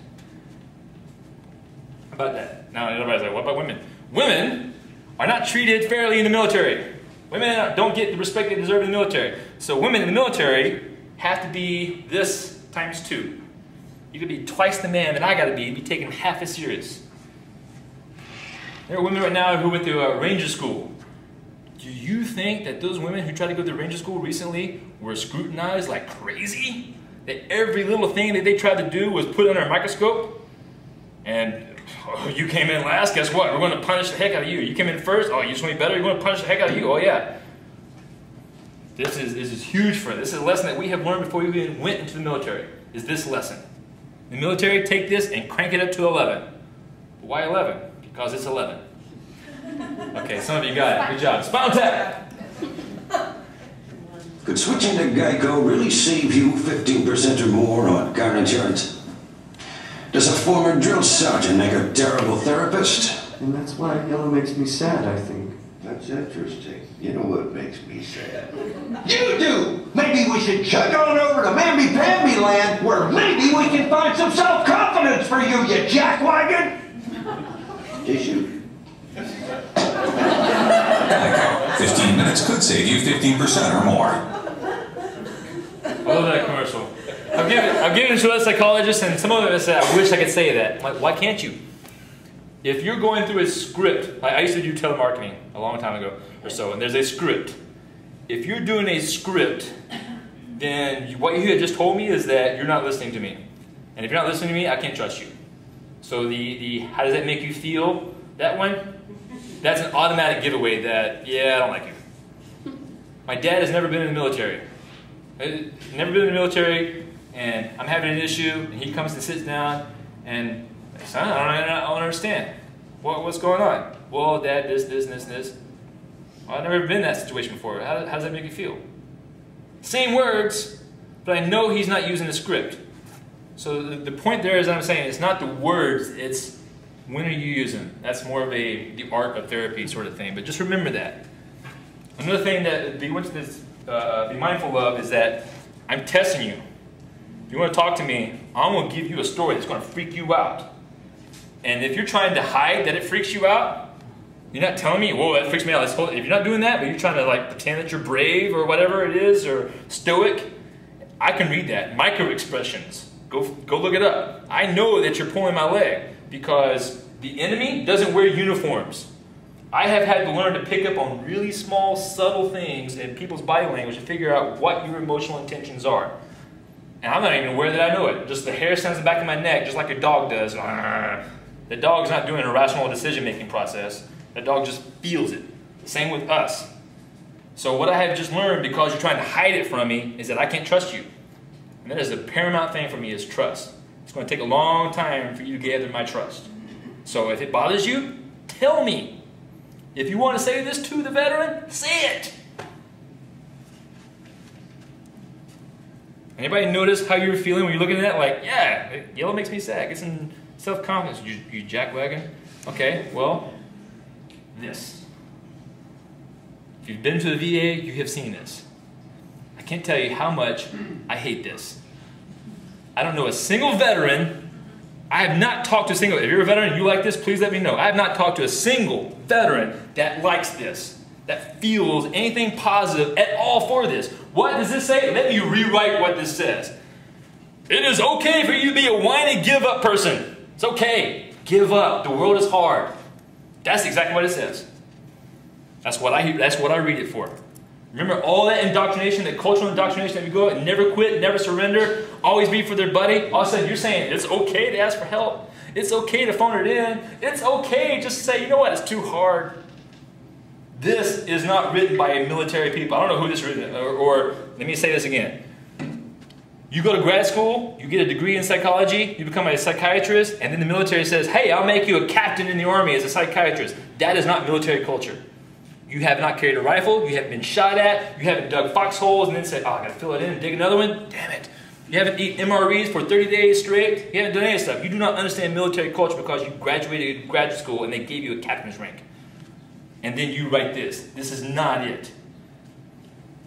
How about that? Now everybody's like, what about women? Women are not treated fairly in the military. Women don't get the respect they deserve in the military. So women in the military have to be this times 2. You could be twice the man that I gotta be taken half as serious. There are women right now who went to ranger school. Do you think that those women who tried to go to ranger school recently were scrutinized like crazy? That every little thing that they tried to do was put under a microscope? And oh, you came in last, guess what? We're going to punish the heck out of you. You came in first, oh, you swim better, we're going to punish the heck out of you. Oh yeah. This is huge for us. This is a lesson that we have learned before we even went into the military, is this lesson. The military, take this and crank it up to 11. But why 11? Because it's 11. Okay, some of you got it. Good job. Spinal tap! Could switching to Geico really save you 15% or more on car insurance? Does a former drill sergeant make a terrible therapist? And that's why yellow makes me sad, I think. That's interesting. You know what makes me sad? You do! Maybe we should chug on over to Mamby-Pamby land where maybe we can find some self-confidence for you, you jackwagon! Tissue. 15 minutes could save you 15% or more. I love that commercial. I've given it to a psychologist, and some of them have said, I wish I could say that. I'm like, why can't you? If you're going through a script, like I used to do telemarketing a long time ago or so, and there's a script. If you're doing a script, then what you had just told me is that you're not listening to me. And if you're not listening to me, I can't trust you. So the how does that make you feel? That one, that's an automatic giveaway that, yeah, I don't like you. My dad has never been in the military. Never been in the military, and I'm having an issue, and he comes and sits down, and son, I don't understand. What's going on? Well, Dad, this, and this. Well, I've never been in that situation before. How does that make you feel? Same words, but I know he's not using the script. So the point there is, I'm saying, it's not the words, it's when are you using them. That's more of the art of therapy sort of thing, but just remember that. Another thing that be mindful of is that I'm testing you. If you want to talk to me, I'm going to give you a story that's going to freak you out. And if you're trying to hide that it freaks you out, you're not telling me, whoa, that freaks me out. If you're not doing that, but you're trying to like pretend that you're brave or whatever it is, or stoic, I can read that. Micro expressions. Go look it up. I know that you're pulling my leg because the enemy doesn't wear uniforms. I have had to learn to pick up on really small, subtle things in people's body language to figure out what your emotional intentions are. And I'm not even aware that I know it. Just the hair stands in the back of my neck, just like a dog does. The dog's not doing a rational decision-making process. The dog just feels it. Same with us. So what I have just learned, because you're trying to hide it from me, is that I can't trust you. And that is the paramount thing for me is trust. It's going to take a long time for you to gather my trust. So if it bothers you, tell me. If you want to say this to the veteran, say it. Anybody notice how you were feeling when you're looking at that? Like, yeah, yellow makes me sad. Get some self-confidence. You jackwagon. Okay, well, this. If you've been to the VA, you have seen this. I can't tell you how much I hate this. I don't know a single veteran. I have not talked to a single, if you're a veteran and you like this, please let me know. I have not talked to a single veteran that likes this, that feels anything positive at all for this. What does this say? Let me rewrite what this says. It is okay for you to be a whiny give-up person. It's okay. Give up. The world is hard. That's exactly what it says. That's what I read it for. Remember all that indoctrination, that cultural indoctrination that we go, never quit, never surrender, always be for their buddy. All of a sudden you're saying it's okay to ask for help. It's okay to phone it in. It's okay just to say, you know what, it's too hard. This is not written by military people. I don't know who this is written, or let me say this again. You go to grad school, you get a degree in psychology, you become a psychiatrist, and then the military says, hey, I'll make you a captain in the army as a psychiatrist. That is not military culture. You have not carried a rifle, you haven't been shot at, you haven't dug foxholes and then said, oh, I gotta fill it in and dig another one. Damn it. You haven't eaten MREs for 30 days straight. You haven't done any stuff. You do not understand military culture because you graduated graduate school and they gave you a captain's rank. And then you write this. This is not it.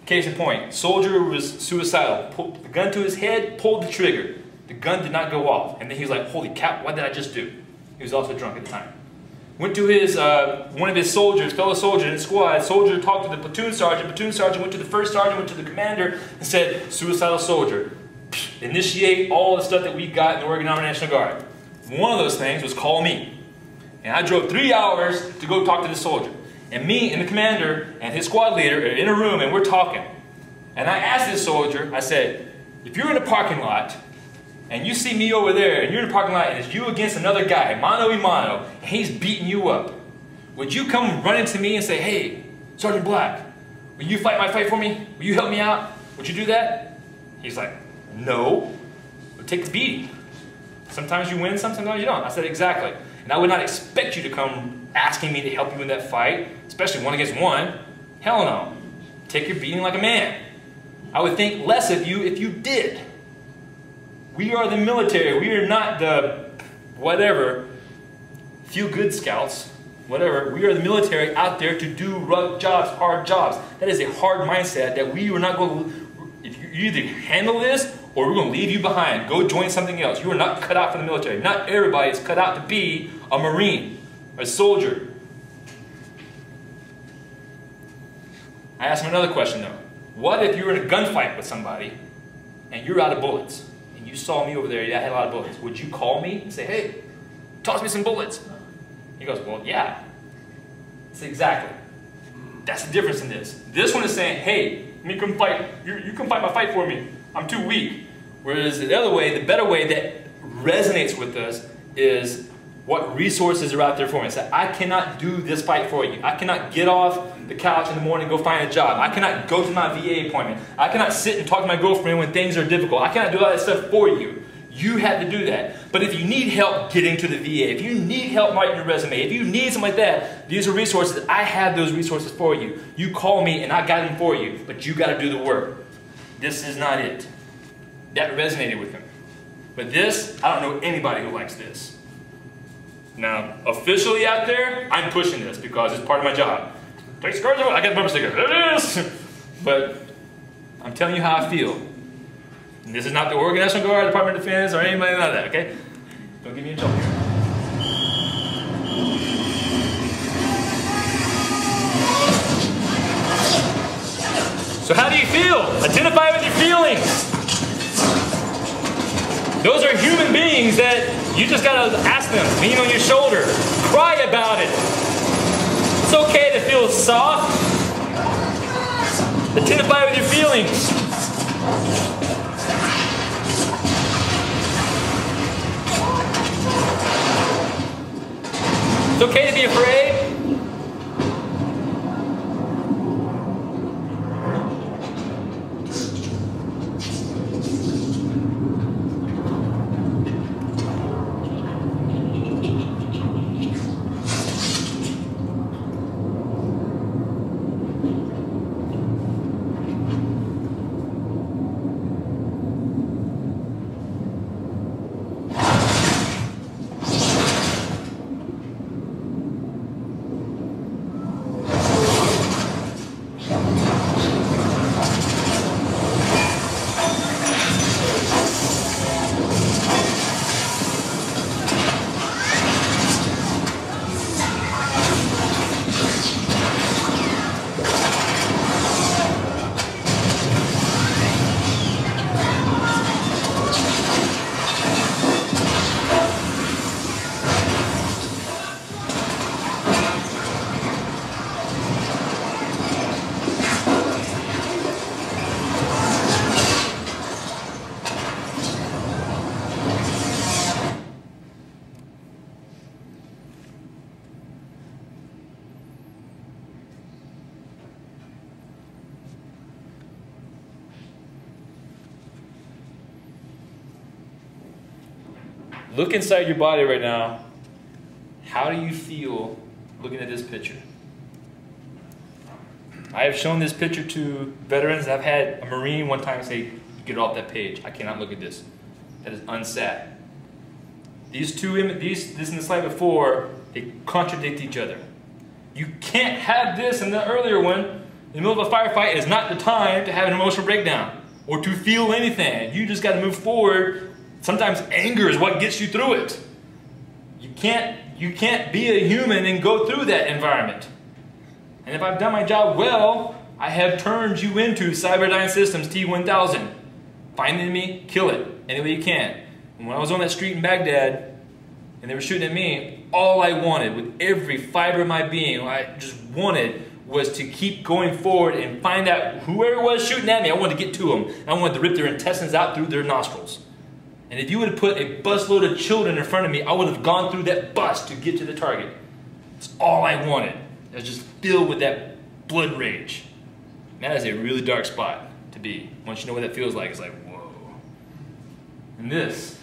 Case in point, soldier was suicidal. Pulled the gun to his head, pulled the trigger. The gun did not go off. And then he was like, holy cow, what did I just do? He was also drunk at the time. Went to his, one of his soldiers, fellow soldier in the squad. Soldier talked to the platoon sergeant. Platoon sergeant went to the first sergeant, went to the commander, and said, suicidal soldier. Initiate all the stuff that we got in the Oregon Army National Guard. One of those things was call me. And I drove 3 hours to go talk to this soldier. And me and the commander and his squad leader are in a room and we're talking. And I asked this soldier, I said, if you're in a parking lot and you see me over there and you're in a parking lot and it's you against another guy, mano a mano, and he's beating you up, would you come running to me and say, hey, Sergeant Black, will you fight my fight for me? Will you help me out? Would you do that? He's like, no, but take the beating. Sometimes you win, sometimes you don't. I said, exactly. And I would not expect you to come asking me to help you in that fight, especially 1 against 1. Hell no. Take your beating like a man. I would think less of you if you did. We are the military. We are not the whatever, feel-good scouts, whatever. We are the military out there to do rough jobs, hard jobs. That is a hard mindset that we are not going to, if you either handle this or we're going to leave you behind. Go join something else. You are not cut out for the military. Not everybody is cut out to be a Marine, a soldier. I asked him another question though. What if you were in a gunfight with somebody and you're out of bullets and you saw me over there, I had a lot of bullets. Would you call me and say, hey, toss me some bullets? He goes, well, yeah. I said, exactly. That's the difference in this. This one is saying, hey, let me come fight. You come fight my fight for me. I'm too weak. Whereas the other way, the better way that resonates with us is what resources are out there for me. So I cannot do this fight for you. I cannot get off the couch in the morning and go find a job. I cannot go to my VA appointment. I cannot sit and talk to my girlfriend when things are difficult. I cannot do all that stuff for you. You have to do that. But if you need help getting to the VA, if you need help writing your resume, if you need something like that, these are resources. I have those resources for you. You call me and I got them for you, but you got to do the work. This is not it. That resonated with him. But this, I don't know anybody who likes this. Now, officially out there, I'm pushing this because it's part of my job. Take scars away. I got the bumper sticker. There it is. But I'm telling you how I feel. And this is not the Oregon National Guard, Department of Defense, or anybody like that, okay? Don't give me a joke here. So how do you feel? Identify with your feelings. Those are human beings that you just gotta ask them, lean on your shoulder, cry about it. It's okay to feel soft. Identify with your feelings. It's okay to be afraid. Look inside your body right now. How do you feel looking at this picture? I have shown this picture to veterans. I've had a Marine one time say, get off that page. I cannot look at this. That is unsad. These two images, this in the slide before, they contradict each other. You can't have this in the earlier one. In the middle of a firefight is not the time to have an emotional breakdown or to feel anything. You just got to move forward. Sometimes anger is what gets you through it. You can't be a human and go through that environment. And if I've done my job well, I have turned you into Cyberdyne Systems T1000. Find the enemy, kill it any way you can. And when I was on that street in Baghdad and they were shooting at me, all I wanted with every fiber of my being, I just wanted was to keep going forward and find out whoever was shooting at me. I wanted to get to them. I wanted to rip their intestines out through their nostrils. And if you would have put a busload of children in front of me, I would have gone through that bus to get to the target. That's all I wanted. I was just filled with that blood rage. And that is a really dark spot to be. Once you know what that feels like, it's like, whoa. And this.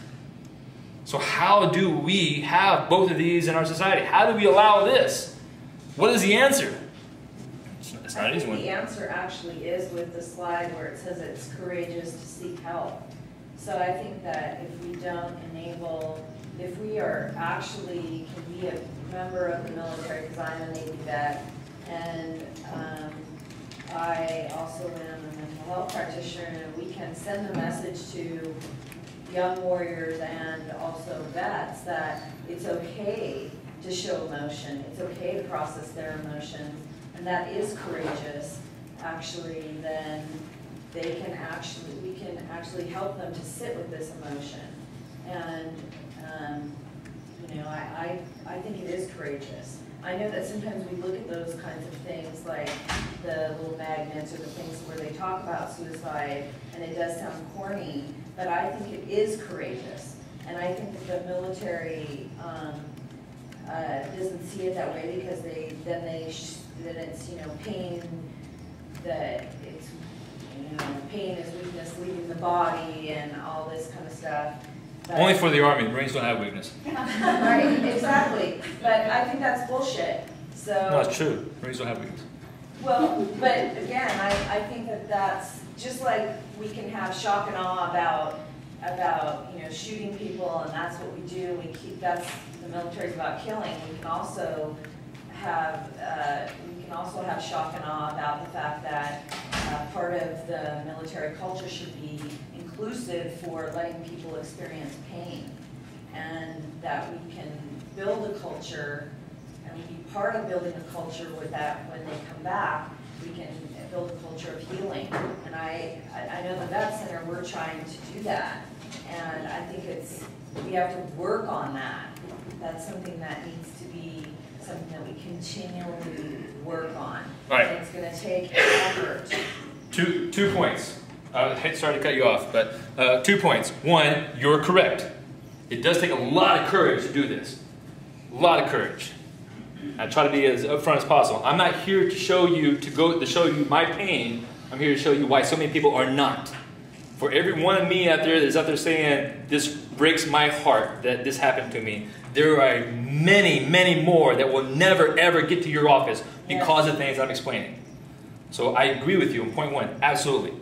So how do we have both of these in our society? How do we allow this? What is the answer? It's not an easy one. The answer actually is with the slide where it says it's courageous to seek help. So I think that if we don't enable, if we are actually, can be a member of the military, because I'm a Navy vet, and I also am a mental health practitioner, and we can send the message to young warriors and also vets that it's okay to show emotion, it's okay to process their emotions, and that is courageous, actually, then they can actually, we can actually help them to sit with this emotion. And, you know, I think it is courageous. I know that sometimes we look at those kinds of things like the little magnets or the things where they talk about suicide, and it does sound corny, but I think it is courageous. And I think that the military doesn't see it that way because then it's, you know, pain, that it's, you know, pain is weakness leaving the body and all this kind of stuff. But only for the Army. Marines don't have weakness. Right, exactly. But I think that's bullshit. So no, it's true. Marines don't have weakness. Well, but again, I think that that's just like we can have shock and awe about you know, shooting people, and that's what we do. We keep, that's, the military's about killing. We can also have shock and awe about the fact that part of the military culture should be inclusive for letting people experience pain, and that we can build a culture and be part of building a culture with that. When they come back, we can build a culture of healing. And I know the Vet Center, we're trying to do that, and I think we have to work on that. That's something that needs to be something that we continually work on. All right. And it's going to take effort. Two points. Sorry to cut you off, but 2 points. One, you're correct. It does take a lot of courage to do this. A lot of courage. I try to be as upfront as possible. I'm not here to show you to show you my pain. I'm here to show you why so many people are not. For every one of me out there that's out there saying, this breaks my heart that this happened to me, there are many, many more that will never, ever get to your office because of things I'm explaining. So I agree with you on point one, absolutely.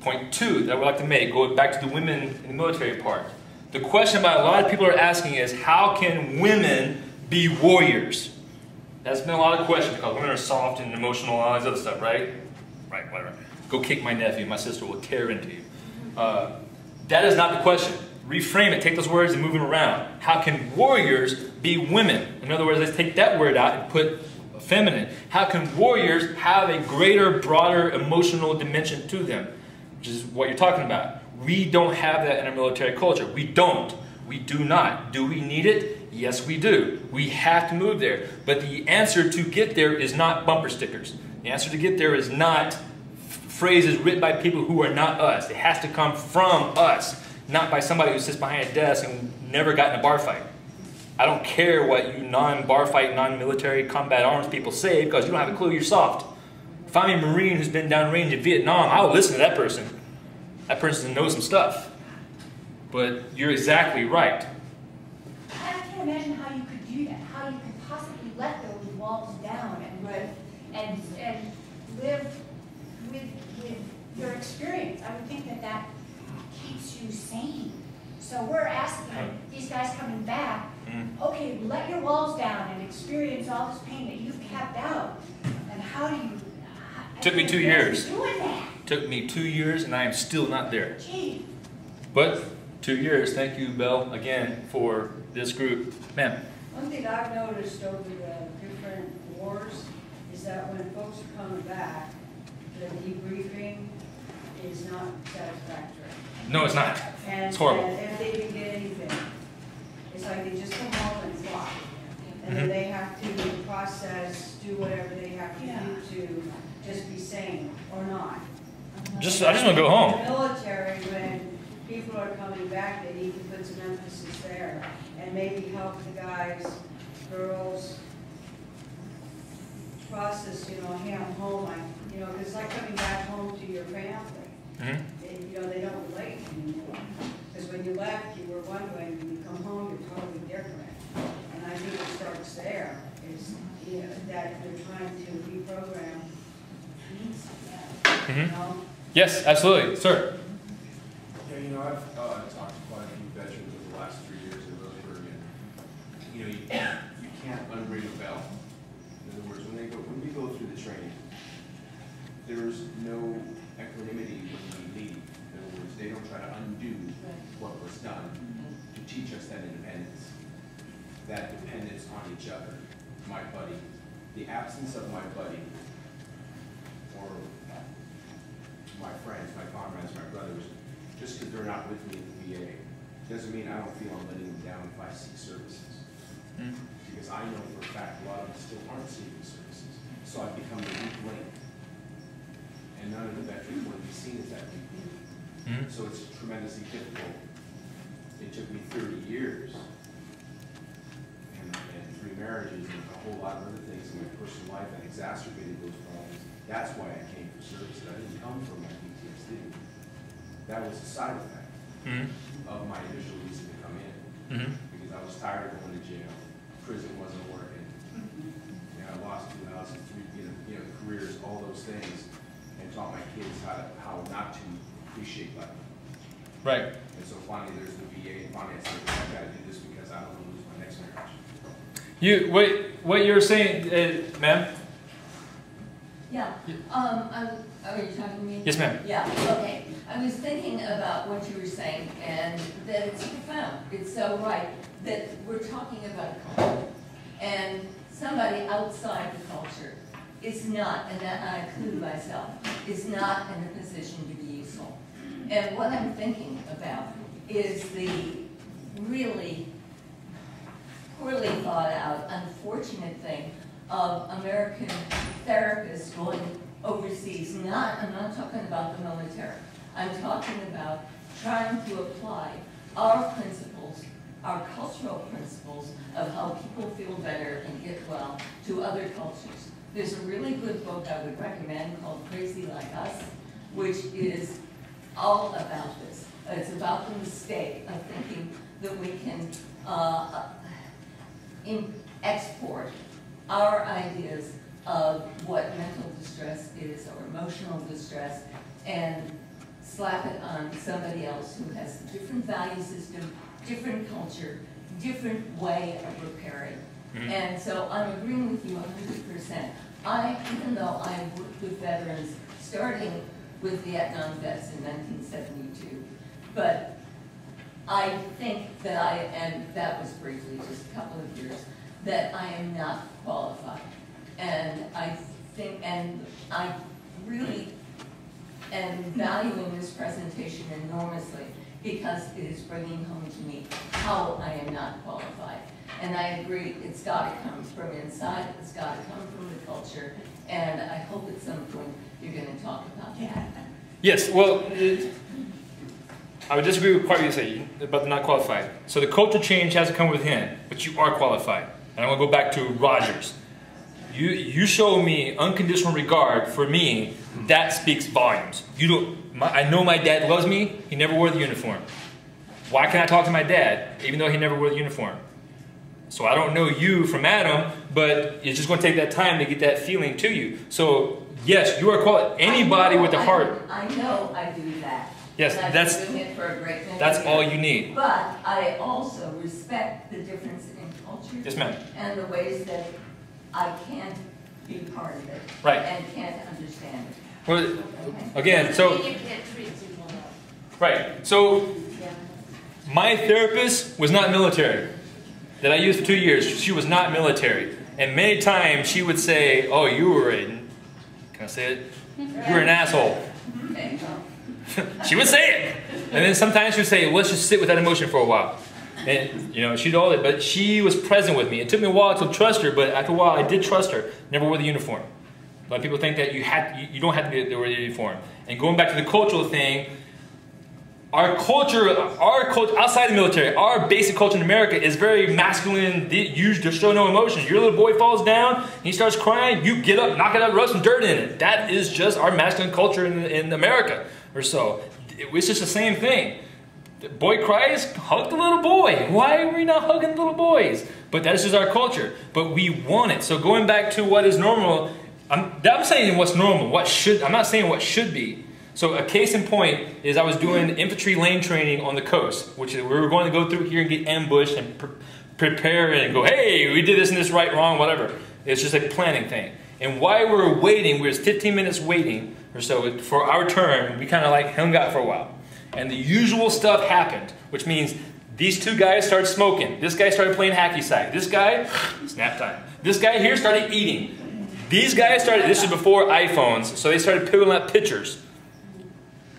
Point two that I would like to make, going back to the women in the military part. The question that a lot of people are asking is, how can women be warriors? That's been a lot of questions because women are soft and emotional and all this other stuff, right? Right, whatever. Go kick my nephew, my sister will tear into you. That is not the question. Reframe it, take those words and move them around. How can warriors be women? In other words, let's take that word out and put feminine. How can warriors have a greater, broader emotional dimension to them? Which is what you're talking about. We don't have that in our military culture. We don't. We do not. Do we need it? Yes, we do. We have to move there. But the answer to get there is not bumper stickers. The answer to get there is not phrases written by people who are not us. It has to come from us, not by somebody who sits behind a desk and never got in a bar fight. I don't care what you non-bar fight, non-military combat arms people say because you don't have a clue, you're soft. If I'm a Marine who's been downrange in Vietnam, I'll listen to that person. That person knows some stuff. But you're exactly right. imagine how you could do that, how you could possibly let those walls down and live with your experience. I would think that that keeps you sane. So we're asking these guys coming back, okay, let your walls down and experience all this pain that you've kept out. And how do you? Took me 2 years. Doing that. Took me 2 years, and I am still not there. Gee. But 2 years. Thank you, Belle, again for this group, ma'am. One thing I've noticed over the different wars is that when folks are coming back, the debriefing is not satisfactory. No, it's not. And, It's horrible. And if they didn't get anything, it's like they just come home and fly. And then they have to process, do whatever they have to do to just be sane or not. I just want to go home. In the military, when people are coming back, they need to put some emphasis there and maybe help the guys, girls process, you know, hey, I'm home, you know, it's like coming back home to your family. You know, they don't relate anymore. Because when you left, you were one way, when you come home, you're totally different. And I think it starts there, is, you know, that they're trying to reprogram. You know? Yes, absolutely, sir. Yeah, you know, I've talked to quite a few veterans over the last 3 years in Roseburg, and you know, you can't unring a bell. In other words, when we go through the training, there's no equanimity when we leave. In other words, they don't try to undo what was done to teach us that independence, that dependence on each other. My buddy, the absence of my buddy, or my friends, my comrades, my brothers, just because they're not with me in the VA, doesn't mean I don't feel I'm letting them down if I seek services. Because I know for a fact a lot of them still aren't seeking services. So I've become the weak link. And none of the veterans want to be seen as that weak link. So it's tremendously difficult. It took me 30 years and 3 marriages and a whole lot of other things in my personal life that exacerbated those problems. That's why I came for service. I didn't come from my PTSD. That was a side effect of my initial reason to come in. Because I was tired of going to jail. Prison wasn't working. You know, I lost 2 houses, 3 careers, all those things, and taught my kids how not to appreciate life. Right. And so finally there's the VA, and finally I said, I've got to do this because I don't want to lose my next marriage. What you're saying, ma'am? Yeah. Are you talking to me? Yes, ma'am. Yeah. Okay. I was thinking about what you were saying, and that it's profound. It's so right that we're talking about culture, and somebody outside the culture is not, and that I include myself, is not in a position to be useful. And what I'm thinking about is the really poorly thought out, unfortunate thing of American therapists going overseas. I'm not talking about the military. I'm talking about trying to apply our principles, our cultural principles of how people feel better and get well to other cultures. There's a really good book I would recommend called Crazy Like Us, which is all about this. It's about the mistake of thinking that we can export our ideas of what mental distress is or emotional distress and slap it on somebody else who has a different value system, different culture, different way of preparing. And so I'm agreeing with you 100%. Even though I worked with veterans, starting with Vietnam vets in 1972, but I think that and that was briefly, just a couple of years, that I am not qualified. And I think, and I really am valuing this presentation enormously because it is bringing home to me how I am not qualified. And I agree, it's got to come from inside, it's got to come from the culture, and I hope at some point you're going to talk about that. Yes, well, I would disagree with part of you say about the not qualified. So the culture change has to come within, but you are qualified. And I'm going to go back to Rogers. You show me unconditional regard for me, that speaks volumes. I know my dad loves me, he never wore the uniform. Why can't I talk to my dad, even though he never wore the uniform? So I don't know you from Adam, but it's just going to take that time to get that feeling to you. So yes, you are called. Anybody with a heart. I know I do that. Yes, and that's I've been doing it for a great many that's years. all you need. But I also respect the difference in culture. Yes, ma'am. And the ways that I can't be part of it. Right. And can't understand it. Well, again, so right. So my therapist was not military. That I used for 2 years. She was not military, and many times she would say, "Oh, you were a," can I say it? You were an asshole. She would say it, and then sometimes she would say, "Let's just sit with that emotion for a while." And you know, she'd all it, but she was present with me. It took me a while to trust her, but after a while, I did trust her. Never wore the uniform. A lot of people think that you don't have to wear the uniform. And going back to the cultural thing. Our culture outside the military, our basic culture in America is very masculine. You just show no emotion. Your little boy falls down, he starts crying, you get up, knock it out, rub some dirt in it. That is just our masculine culture in America or so. It's just the same thing. The boy cries, hug the little boy. Why are we not hugging little boys? But that's just our culture. But we want it. So going back to what is normal, I'm saying what's normal. I'm not saying what should be. So a case in point is I was doing infantry lane training on the coast, which is we were going to go through here and get ambushed and prepare and go, hey, we did this and this right, wrong, whatever. It's just a planning thing. And while we were waiting, we was 15 minutes waiting or so for our turn, we kind of like hung out for a while. And the usual stuff happened, which means these two guys started smoking. This guy started playing hacky sack. This guy, snap time. This guy here started eating. These guys started, this is before iPhones, so they started pulling up pictures.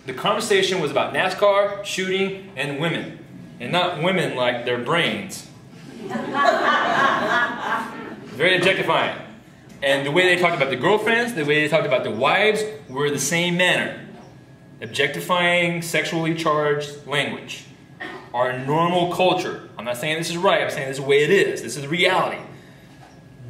The conversation was about NASCAR, shooting, and women. And not women like their brains. Very objectifying. And the way they talked about the girlfriends, the way they talked about the wives, were the same manner. Objectifying, sexually charged language. Our normal culture. I'm not saying this is right, I'm saying this is the way it is. This is the reality.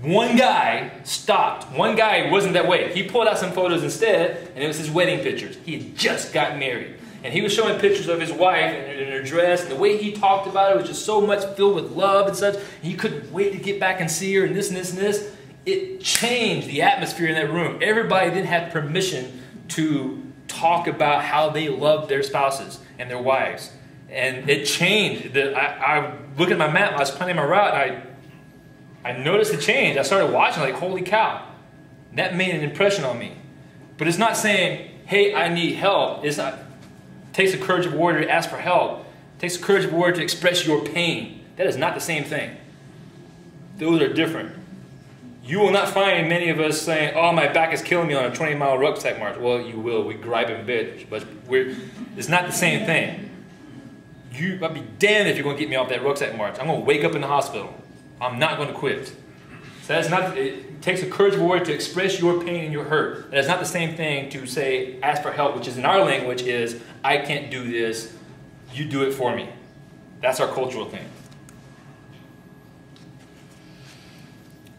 One guy stopped. One guy wasn't that way. He pulled out some photos instead, and it was his wedding pictures. He had just got married. And he was showing pictures of his wife in her dress, and the way he talked about it was just so much filled with love and such. And he couldn't wait to get back and see her, and this and this and this. It changed the atmosphere in that room. Everybody didn't have permission to talk about how they loved their spouses and their wives. And it changed. I looked at my map, I was planning my route, and I noticed the change. I started watching like, holy cow. That made an impression on me. But it's not saying, hey, I need help. It's not, it takes the courage of a warrior to ask for help. It takes the courage of a warrior to express your pain. That is not the same thing. Those are different. You will not find many of us saying, oh, my back is killing me on a 20-mile rucksack march. Well, you will. We gripe and bitch. But it's not the same thing. I'd be damned if you're going to get me off that rucksack march. I'm going to wake up in the hospital. I'm not going to quit. So that's not, it takes a courage of a warrior to express your pain and your hurt. That's not the same thing to say, ask for help, which is in our language is, I can't do this, you do it for me. That's our cultural thing.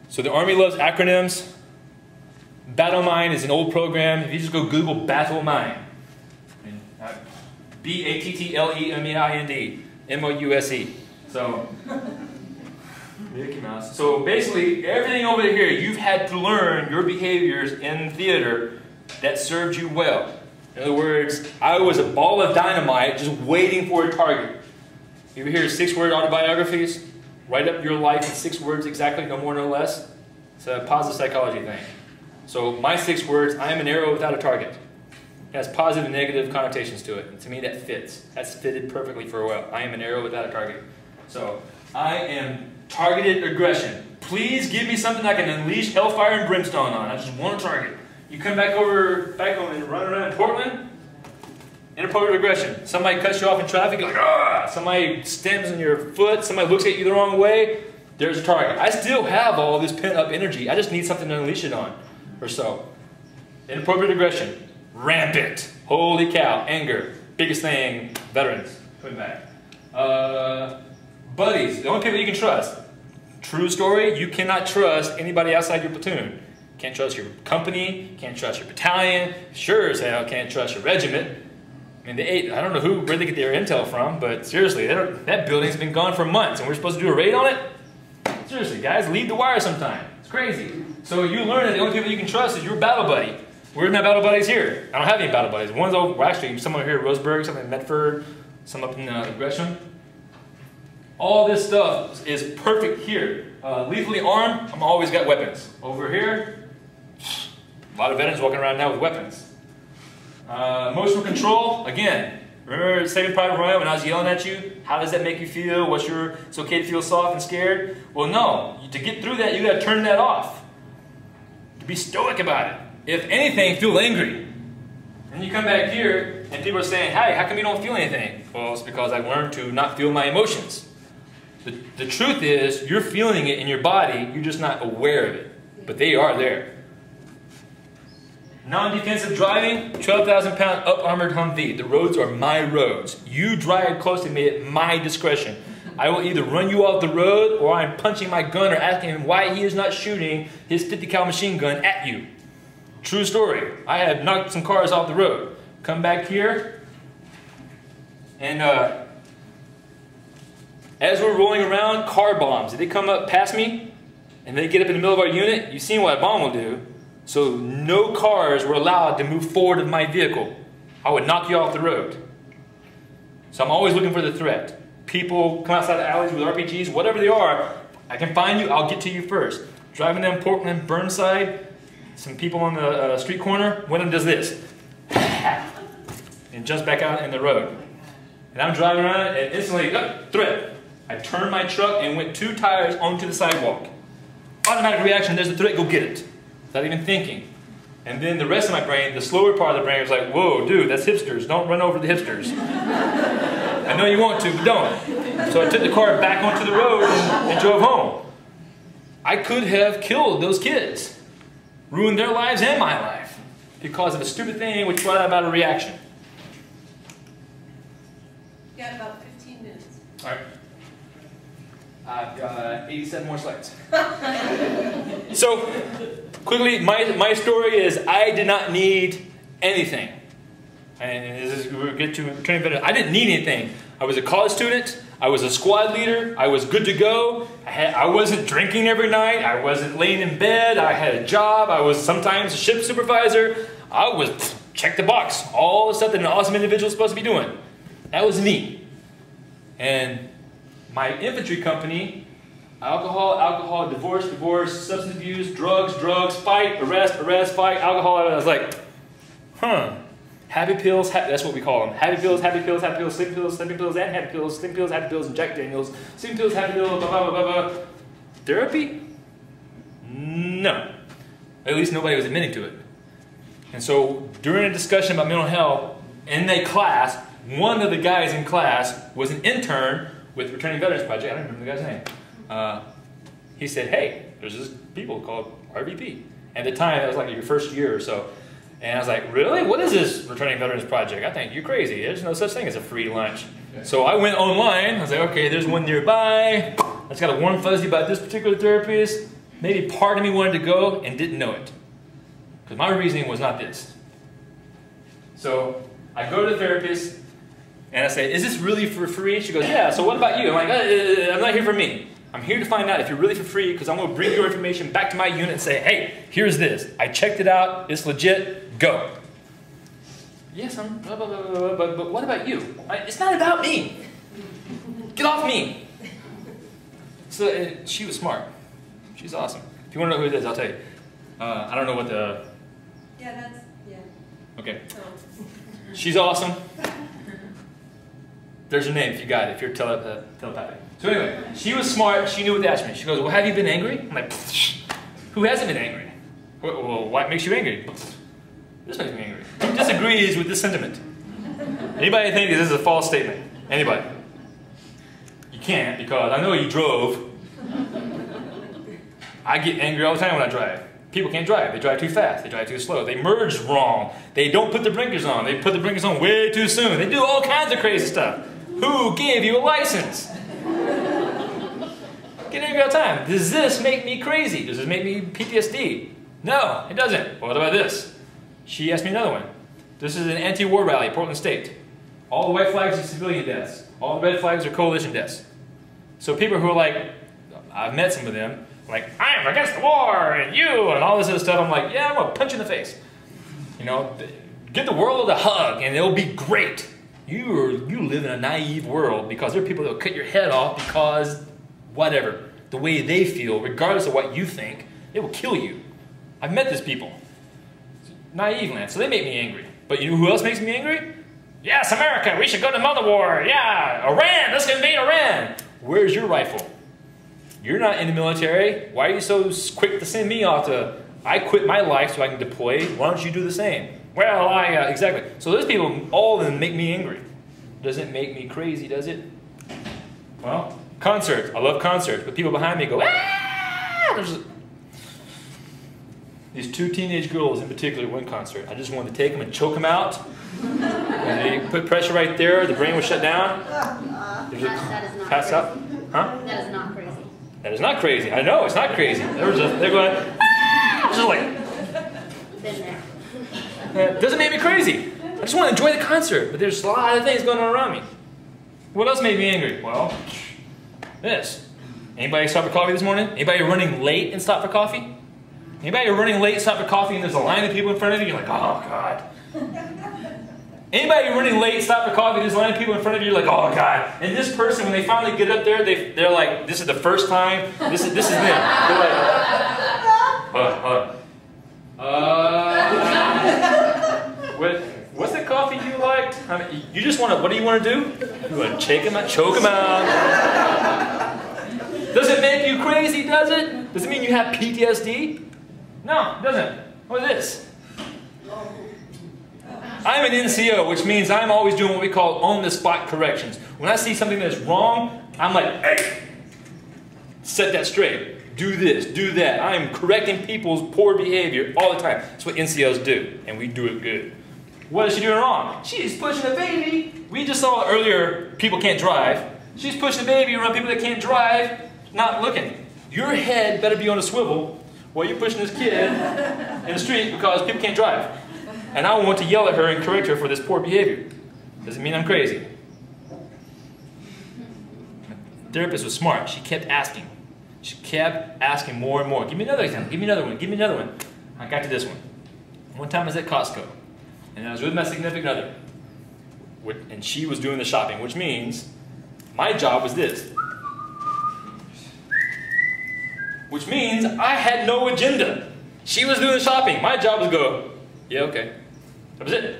So the Army loves acronyms. Battle Mind is an old program. If you just go Google Battle Mind, B-A-T-T-L-E-M-E-I-N-D, M-O-U-S-E. So, Mickey Mouse. So basically, everything over here, you've had to learn your behaviors in theater that served you well. In other words, I was a ball of dynamite just waiting for a target. You ever hear 6-word autobiographies? Write up your life in 6 words exactly, no more, no less. It's a positive psychology thing. So my 6 words, I am an arrow without a target. It has positive and negative connotations to it. And to me, that fits. That's fitted perfectly for a while. I am an arrow without a target. So I am targeted aggression. Please give me something I can unleash hellfire and brimstone on. I just want a target. You come back home and run around in Portland, inappropriate aggression. Somebody cuts you off in traffic, you're like, ah! Somebody stamps on your foot, somebody looks at you the wrong way, there's a target. I still have all this pent-up energy. I just need something to unleash it on, or so. Inappropriate aggression. Rampant. Holy cow. Anger. Biggest thing. Veterans. Coming back. Buddies. The only people you can trust. True story. You cannot trust anybody outside your platoon. Can't trust your company. Can't trust your battalion. Sure as hell can't trust your regiment. I mean, I don't know where they get their intel from, but seriously, that building's been gone for months, and we're supposed to do a raid on it? Seriously, guys, leave the wire sometime. It's crazy. So you learn that the only people you can trust is your battle buddy. Where's my battle buddies here? I don't have any battle buddies. One's over, well, actually, some over here at Roseburg, some in Medford, some up in Gresham. All this stuff is perfect here. Lethally armed, I'm always got weapons. Over here, a lot of veterans walking around now with weapons. Emotional control, again, remember Saving Private Ryan when I was yelling at you? How does that make you feel? It's okay to feel soft and scared? Well, no. To get through that, you got to turn that off. To be stoic about it. If anything, feel angry. And you come back here, and people are saying, hey, how come you don't feel anything? Well, it's because I learned to not feel my emotions. The truth is, you're feeling it in your body, you're just not aware of it. But they are there. Non-defensive driving, 12,000-pound up-armored Humvee. The roads are my roads. You drive close to me at my discretion. I will either run you off the road, or I'm punching my gun or asking him why he is not shooting his 50-cal machine gun at you. True story. I have knocked some cars off the road. Come back here, and as we're rolling around, car bombs. If they come up past me, and they get up in the middle of our unit, you've seen what a bomb will do. So no cars were allowed to move forward of my vehicle. I would knock you off the road. So I'm always looking for the threat. People come outside the alleys with RPGs, whatever they are, I can find you, I'll get to you first. Driving down Portland, Burnside, some people on the street corner, one of them does this. And jumps back out in the road. And I'm driving around and instantly, threat. I turned my truck and went 2 tires onto the sidewalk. Automatic reaction, there's a threat, go get it. Without even thinking. And then the rest of my brain, the slower part of the brain was like, whoa, dude, that's hipsters. Don't run over the hipsters. I know you want to, but don't. So I took the car back onto the road and drove home. I could have killed those kids. Ruined their lives and my life. Because of a stupid thing which brought about a reaction. You got about 15 minutes. All right. I've got 87 more slides. So, quickly, my story is I did not need anything. And we'll get to training veteran. I didn't need anything. I was a college student. I was a squad leader. I was good to go. I wasn't drinking every night. I wasn't laying in bed. I had a job. I was sometimes a ship supervisor. I was, check the box. All the stuff that an awesome individual is supposed to be doing. That was me. And my infantry company, alcohol, divorce, substance abuse, drugs, fight, arrest, fight, alcohol. I was like, happy pills, that's what we call them. Happy pills, sleeping pills, and happy pills, sleeping pills, happy pills, and Jack Daniels, sleeping pills, happy pills, blah, blah, blah, blah, blah. Therapy? No. At least nobody was admitting to it. And so during a discussion about mental health in a class, one of the guys in class was an intern with Returning Veterans Project. I don't remember the guy's name. He said, hey, there's this people called RVP. And at the time, that was like your first year or so. And I was like, really? What is this Returning Veterans Project? I think you're crazy. There's no such thing as a free lunch. Okay. So I went online. I was like, okay, there's one nearby. I just got a warm fuzzy about this particular therapist. Maybe part of me wanted to go and didn't know it. Because my reasoning was not this. So I go to the therapist. And I say, is this really for free? She goes, yeah, so what about you? I'm like, I'm not here for me. I'm here to find out if you're really for free because I'm going to bring your information back to my unit and say, hey, here's this. I checked it out. It's legit. Go. Yes, I'm blah, blah, blah, blah, blah, but what about you? It's not about me. Get off me. So she was smart. She's awesome. If you want to know who it is, I'll tell you. I don't know what the... Yeah. Okay. Oh. She's awesome. There's your name if you got it, if you're telepathic. So anyway, she was smart. She knew what to ask me. She goes, well, have you been angry? I'm like, who hasn't been angry? Well, what makes you angry? This makes me angry. Who disagrees with this sentiment? Anybody think this is a false statement? Anybody? You can't because I know you drove. I get angry all the time when I drive. People can't drive. They drive too fast. They drive too slow. They merge wrong. They don't put the blinkers on. They put the blinkers on way too soon. They do all kinds of crazy stuff. Who gave you a license? Get angry all the time. Does this make me crazy? Does this make me PTSD? No, it doesn't. Well, what about this? She asked me another one. This is an anti-war rally, Portland State. All the white flags are civilian deaths. All the red flags are coalition deaths. So people who are like, I've met some of them, like, I'm against the war, and you, and all this other stuff. I'm like, yeah, I'm gonna punch you in the face. You know, give the world a hug, and it'll be great. You live in a naive world because there are people that will cut your head off because whatever, the way they feel, regardless of what you think, they will kill you. I've met these people. Naive land, so they make me angry. But you know who else makes me angry? Yes, America, we should go to Mother War. Yeah, Iran, let's invade Iran. Where's your rifle? You're not in the military. Why are you so quick to send me off to, I quit my life so I can deploy. Why don't you do the same? Well, exactly. So those people, all of them make me angry. Doesn't make me crazy, does it? Well, concerts. I love concerts, but people behind me go, ah! There's these two teenage girls in particular, one concert. I just wanted to take them and choke them out. And they put pressure right there. The brain was shut down. That is not pass crazy. out. Huh? That is not crazy. That is not crazy. I know, it's not crazy. They're going, ah! Just like, Been there. it doesn't make me crazy. I just want to enjoy the concert, but there's a lot of things going on around me. What else made me angry? Well, this. Anybody stop for coffee this morning? Anybody running late and stop for coffee? Anybody running late, stop for coffee, and there's a line of people in front of you? You're like, oh, God. Anybody running late, stop for coffee, there's a line of people in front of you, you're like, oh, God. And this person, when they finally get up there, they're like, this is the first time. This is them. They're like, hold on. What's the coffee you liked? I mean, you just want to, what do you want to do? You want to choke them out. Does it make you crazy, does it? Does it mean you have PTSD? No, it doesn't. What is this? I'm an NCO, which means I'm always doing what we call on-the-spot corrections. When I see something that's wrong, I'm like, hey, set that straight. Do this, do that. I'm correcting people's poor behavior all the time. That's what NCOs do, and we do it good. What is she doing wrong? She's pushing a baby. We just saw earlier, people can't drive. She's pushing a baby around people that can't drive, not looking. Your head better be on a swivel while you're pushing this kid in the street because people can't drive. And I want to yell at her and correct her for this poor behavior. Doesn't mean I'm crazy. My therapist was smart. She kept asking. She kept asking more and more. Give me another example. Give me another one. Give me another one. I got to this one. One time I was at Costco. And I was with my significant other. And she was doing the shopping, which means my job was this. Which means I had no agenda. She was doing the shopping. My job was go, yeah, okay. That was it.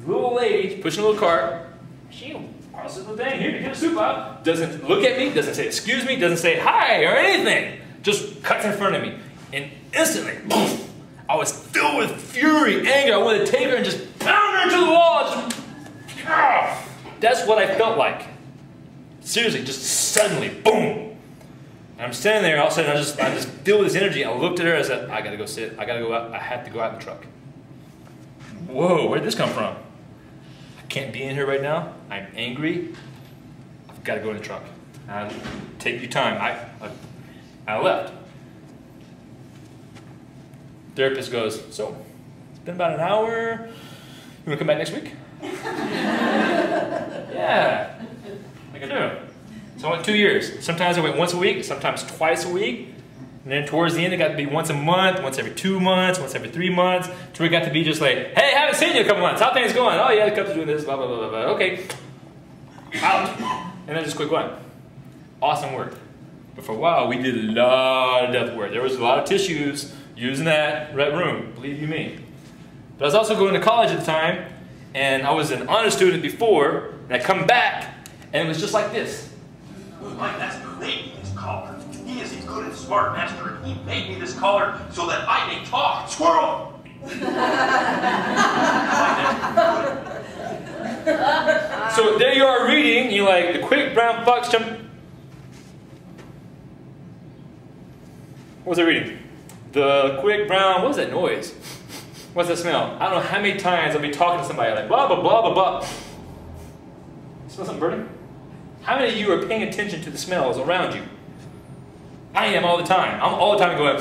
The little lady pushing a little cart. She crosses the thing. Here to get a soup out. Doesn't look at me. Doesn't say excuse me. Doesn't say hi or anything. Just cuts in front of me. And instantly, boom, I was filled with fury, anger. I wanted to take her and just pound her into the wall. That's what I felt like. Seriously, just suddenly, boom. And I'm standing there, all of a sudden I'm just filled with this energy. I looked at her and I said, I gotta go sit. I gotta go out. I have to go out in the truck. Whoa, where did this come from? I can't be in here right now. I'm angry. I've got to go in the truck. Take your time. I left. Therapist goes, so, it's been about an hour. You want to come back next week? Yeah, I can do. So I went 2 years. Sometimes I went once a week, sometimes twice a week. And then towards the end, it got to be once a month, once every 2 months, once every 3 months. Till it got to be just like, hey, haven't seen you in a couple months. How things going? Oh yeah, the cup's doing this, blah, blah, blah, blah, blah. Okay. Out. And then just quit going. Awesome work. But for a while, we did a lot of depth work. There was a lot of tissues using that room, believe you me. But I was also going to college at the time, and I was an honor student before, and I come back, and it was just like this. My master made me this collar. He is a good and smart master, and he made me this collar so that I may talk. Squirrel! So there you are reading, you're like, the quick brown fox jumped. What was I reading? The quick brown, what was that noise? What's that smell? I don't know how many times I'll be talking to somebody like, blah, blah, blah, blah, blah. Smell something burning? How many of you are paying attention to the smells around you? I am all the time. I'm all the time going,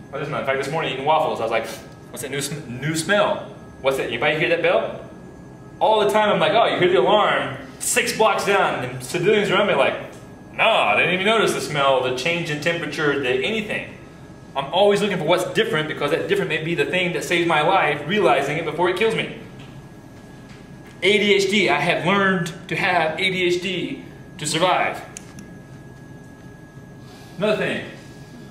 what is that? In fact, this morning eating waffles, I was like, what's that new smell? What's that? Anybody hear that bell? All the time I'm like, oh, you hear the alarm 6 blocks down, and civilians around me are like, No, I didn't even notice the smell, the change in temperature, the anything. I'm always looking for what's different because that different may be the thing that saves my life, realizing it before it kills me. ADHD, I have learned to have ADHD to survive. Another thing,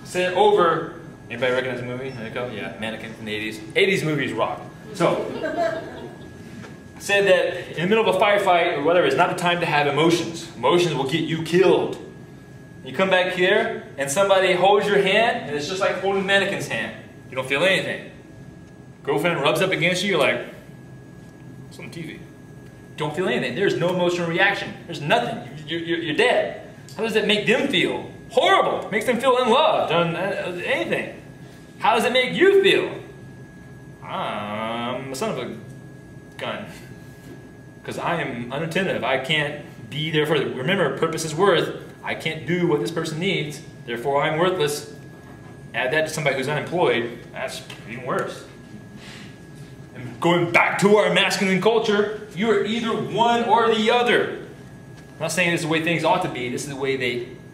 said over, anybody recognize the movie? There you go, yeah, Mannequin from the 80s. 80s movies rock. So, said that in the middle of a firefight or whatever, it's not the time to have emotions. Emotions will get you killed. You come back here and somebody holds your hand and it's just like holding Mannequin's hand. You don't feel anything. Girlfriend rubs up against you, you're like, it's on TV. Don't feel anything. There's no emotional reaction. There's nothing. You're dead. How does that make them feel? Horrible. Makes them feel unloved, anything. How does it make you feel? I'm a son of a gun. Because I am unattentive. I can't be there for them. Remember, purpose is worth. I can't do what this person needs. Therefore, I'm worthless. Add that to somebody who's unemployed. That's even worse. And going back to our masculine culture, you are either one or the other. I'm not saying this is the way things ought to be. This is the way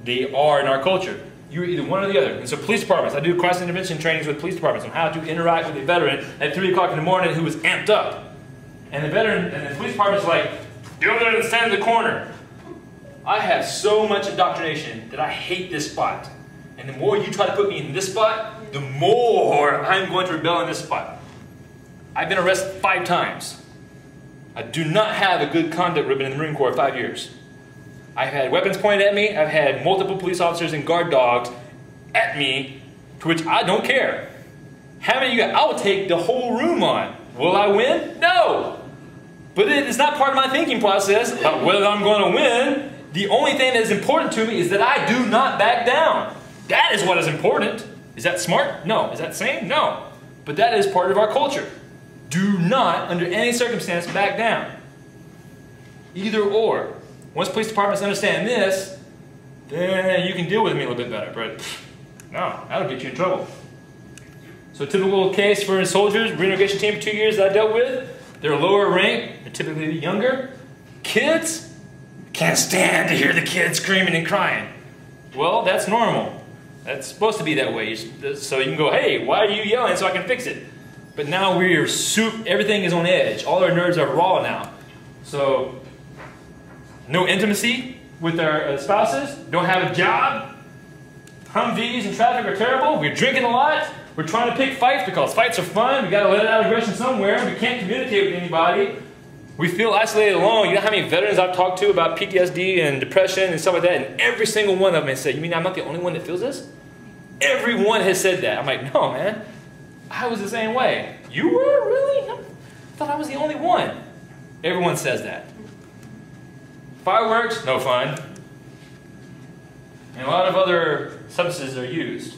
they are in our culture. You're either one or the other. And so police departments, I do cross-intervention trainings with police departments on how to interact with a veteran at 3 o'clock in the morning who was amped up. And the veteran and the police department's like, go there and stand in the corner. I have so much indoctrination that I hate this spot. And the more you try to put me in this spot, the more I'm going to rebel in this spot. I've been arrested 5 times. I do not have a good conduct ribbon in the Marine Corps 5 years. I've had weapons pointed at me. I've had multiple police officers and guard dogs at me, to which I don't care. How many of you guys? I will take the whole room on. Will I win? No. But it is not part of my thinking process about whether I'm going to win. The only thing that is important to me is that I do not back down. That is what is important. Is that smart? No. Is that sane? No. But that is part of our culture. Do not, under any circumstance, back down. Either or. Once police departments understand this, then you can deal with me a little bit better. But no, that'll get you in trouble. So a typical case for soldiers, reintegration team for 2 years that I dealt with, they're lower rank, they're typically younger. Kids, can't stand to hear the kids screaming and crying. Well, that's normal. That's supposed to be that way. So you can go, hey, why are you yelling so I can fix it? But now everything is on edge. All our nerves are raw now. So no intimacy with our spouses, don't have a job. Humvees and traffic are terrible. We're drinking a lot. We're trying to pick fights because fights are fun. We got to let out aggression somewhere. We can't communicate with anybody. We feel isolated alone. You know how many veterans I've talked to about PTSD and depression and stuff like that, and every single one of them has said, you mean I'm not the only one that feels this? Everyone has said that. I'm like, no, man. I was the same way. You were? Really? I thought I was the only one. Everyone says that. Fireworks, no fun. And a lot of other substances are used.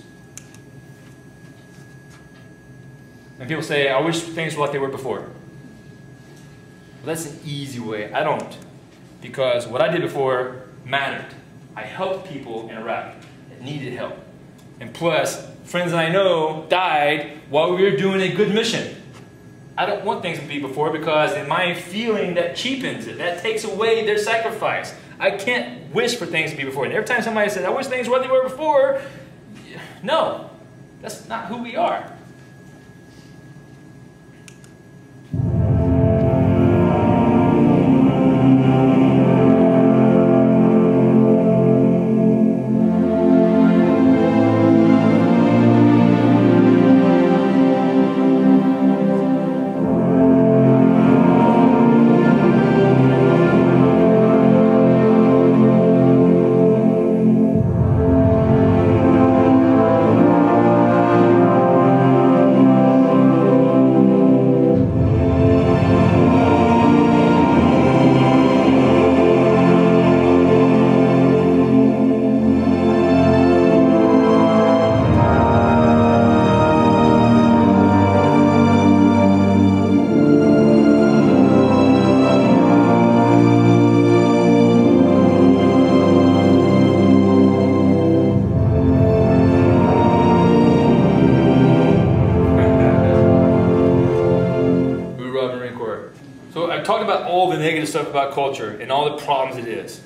And people say, I wish things were like they were before. Well, that's an easy way. I don't. Because what I did before mattered. I helped people in Iraq that needed help. And plus, friends that I know died while we were doing a good mission. I don't want things to be before because in my feeling that cheapens it. That takes away their sacrifice. I can't wish for things to be before. And every time somebody says, I wish things were what they were before, no, that's not who we are. Stuff about culture and all the problems it is.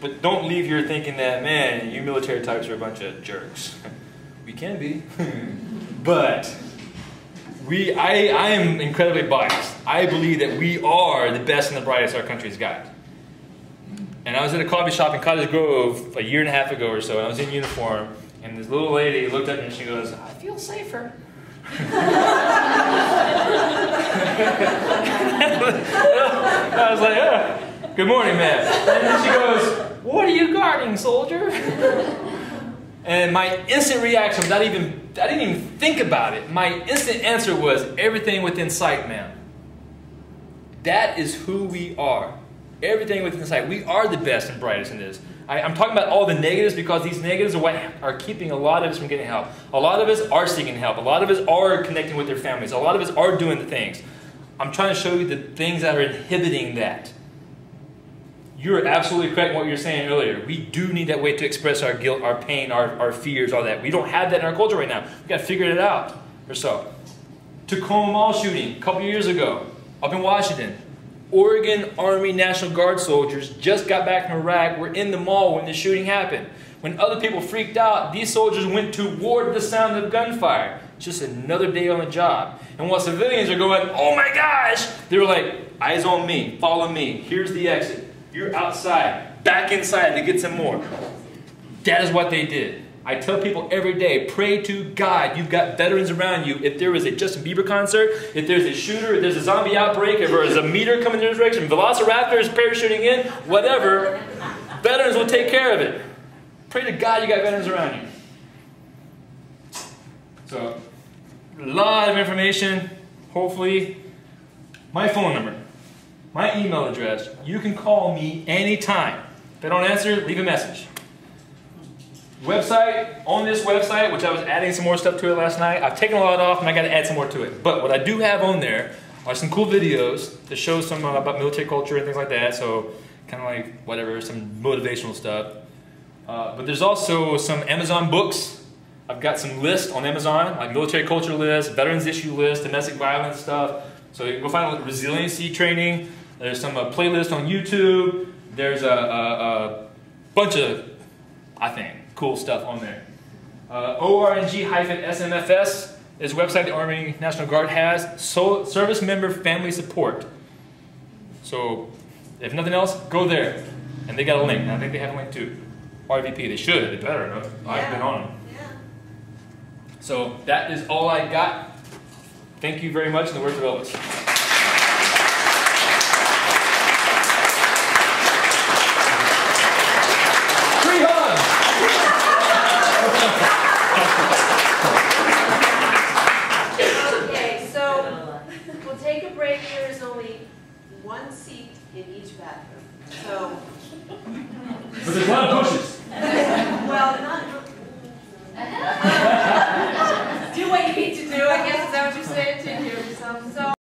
But don't leave here thinking that, man, you military types are a bunch of jerks. We can be. But I am incredibly biased. I believe that we are the best and the brightest our country's got. And I was at a coffee shop in Cottage Grove a year and a half ago or so, and I was in uniform, and this little lady looked at me and she goes, I feel safer. I was like, oh, good morning, ma'am. And then she goes, what are you guarding, soldier? And my instant reaction was I didn't even think about it. My instant answer was, everything within sight, ma'am. That is who we are. Everything within sight. We are the best and brightest in this. I'm talking about all the negatives because these negatives are what are keeping a lot of us from getting help. A lot of us are seeking help. A lot of us are connecting with their families. A lot of us are doing the things. I'm trying to show you the things that are inhibiting that. You're absolutely correct in what you were saying earlier. We do need that way to express our guilt, our pain, our fears, all that. We don't have that in our culture right now. We've got to figure it out or so. Tacoma Mall shooting a couple years ago up in Washington. Oregon Army National Guard soldiers just got back from Iraq, were in the mall when the shooting happened. When other people freaked out, these soldiers went toward the sound of gunfire. Just another day on the job. And while civilians are going, oh my gosh, they were like, eyes on me, follow me, here's the exit. You're outside, back inside to get some more. That is what they did. I tell people every day, pray to God. You've got veterans around you. If there is a Justin Bieber concert, if there's a shooter, if there's a zombie outbreak, if there's a meteor coming in this direction, velociraptors parachuting in, whatever, veterans will take care of it. Pray to God you got veterans around you. So, a lot of information, hopefully. My phone number, my email address. You can call me anytime. If I don't answer, leave a message. Website, on this website, which I was adding some more stuff to it last night. I've taken a lot off and I got to add some more to it. But what I do have on there are some cool videos that show some about military culture and things like that. So kind of like whatever, some motivational stuff. But there's also some Amazon books. I've got some lists on Amazon, like military culture list, veterans issue list, domestic violence stuff. So you can go find a resiliency training. There's some playlist on YouTube. There's a bunch of, I think, cool stuff on there. ORNG-SMFS is a website the Army National Guard has. Service member family support. So if nothing else, go there. And they got a link. I think they have a link too. RVP, they should. They better. No? I've been on them. Yeah. So that is all I got. Thank you very much, in the words of Elvis. Okay, so we'll take a break. There is only one seat in each bathroom. So. But there's a lot of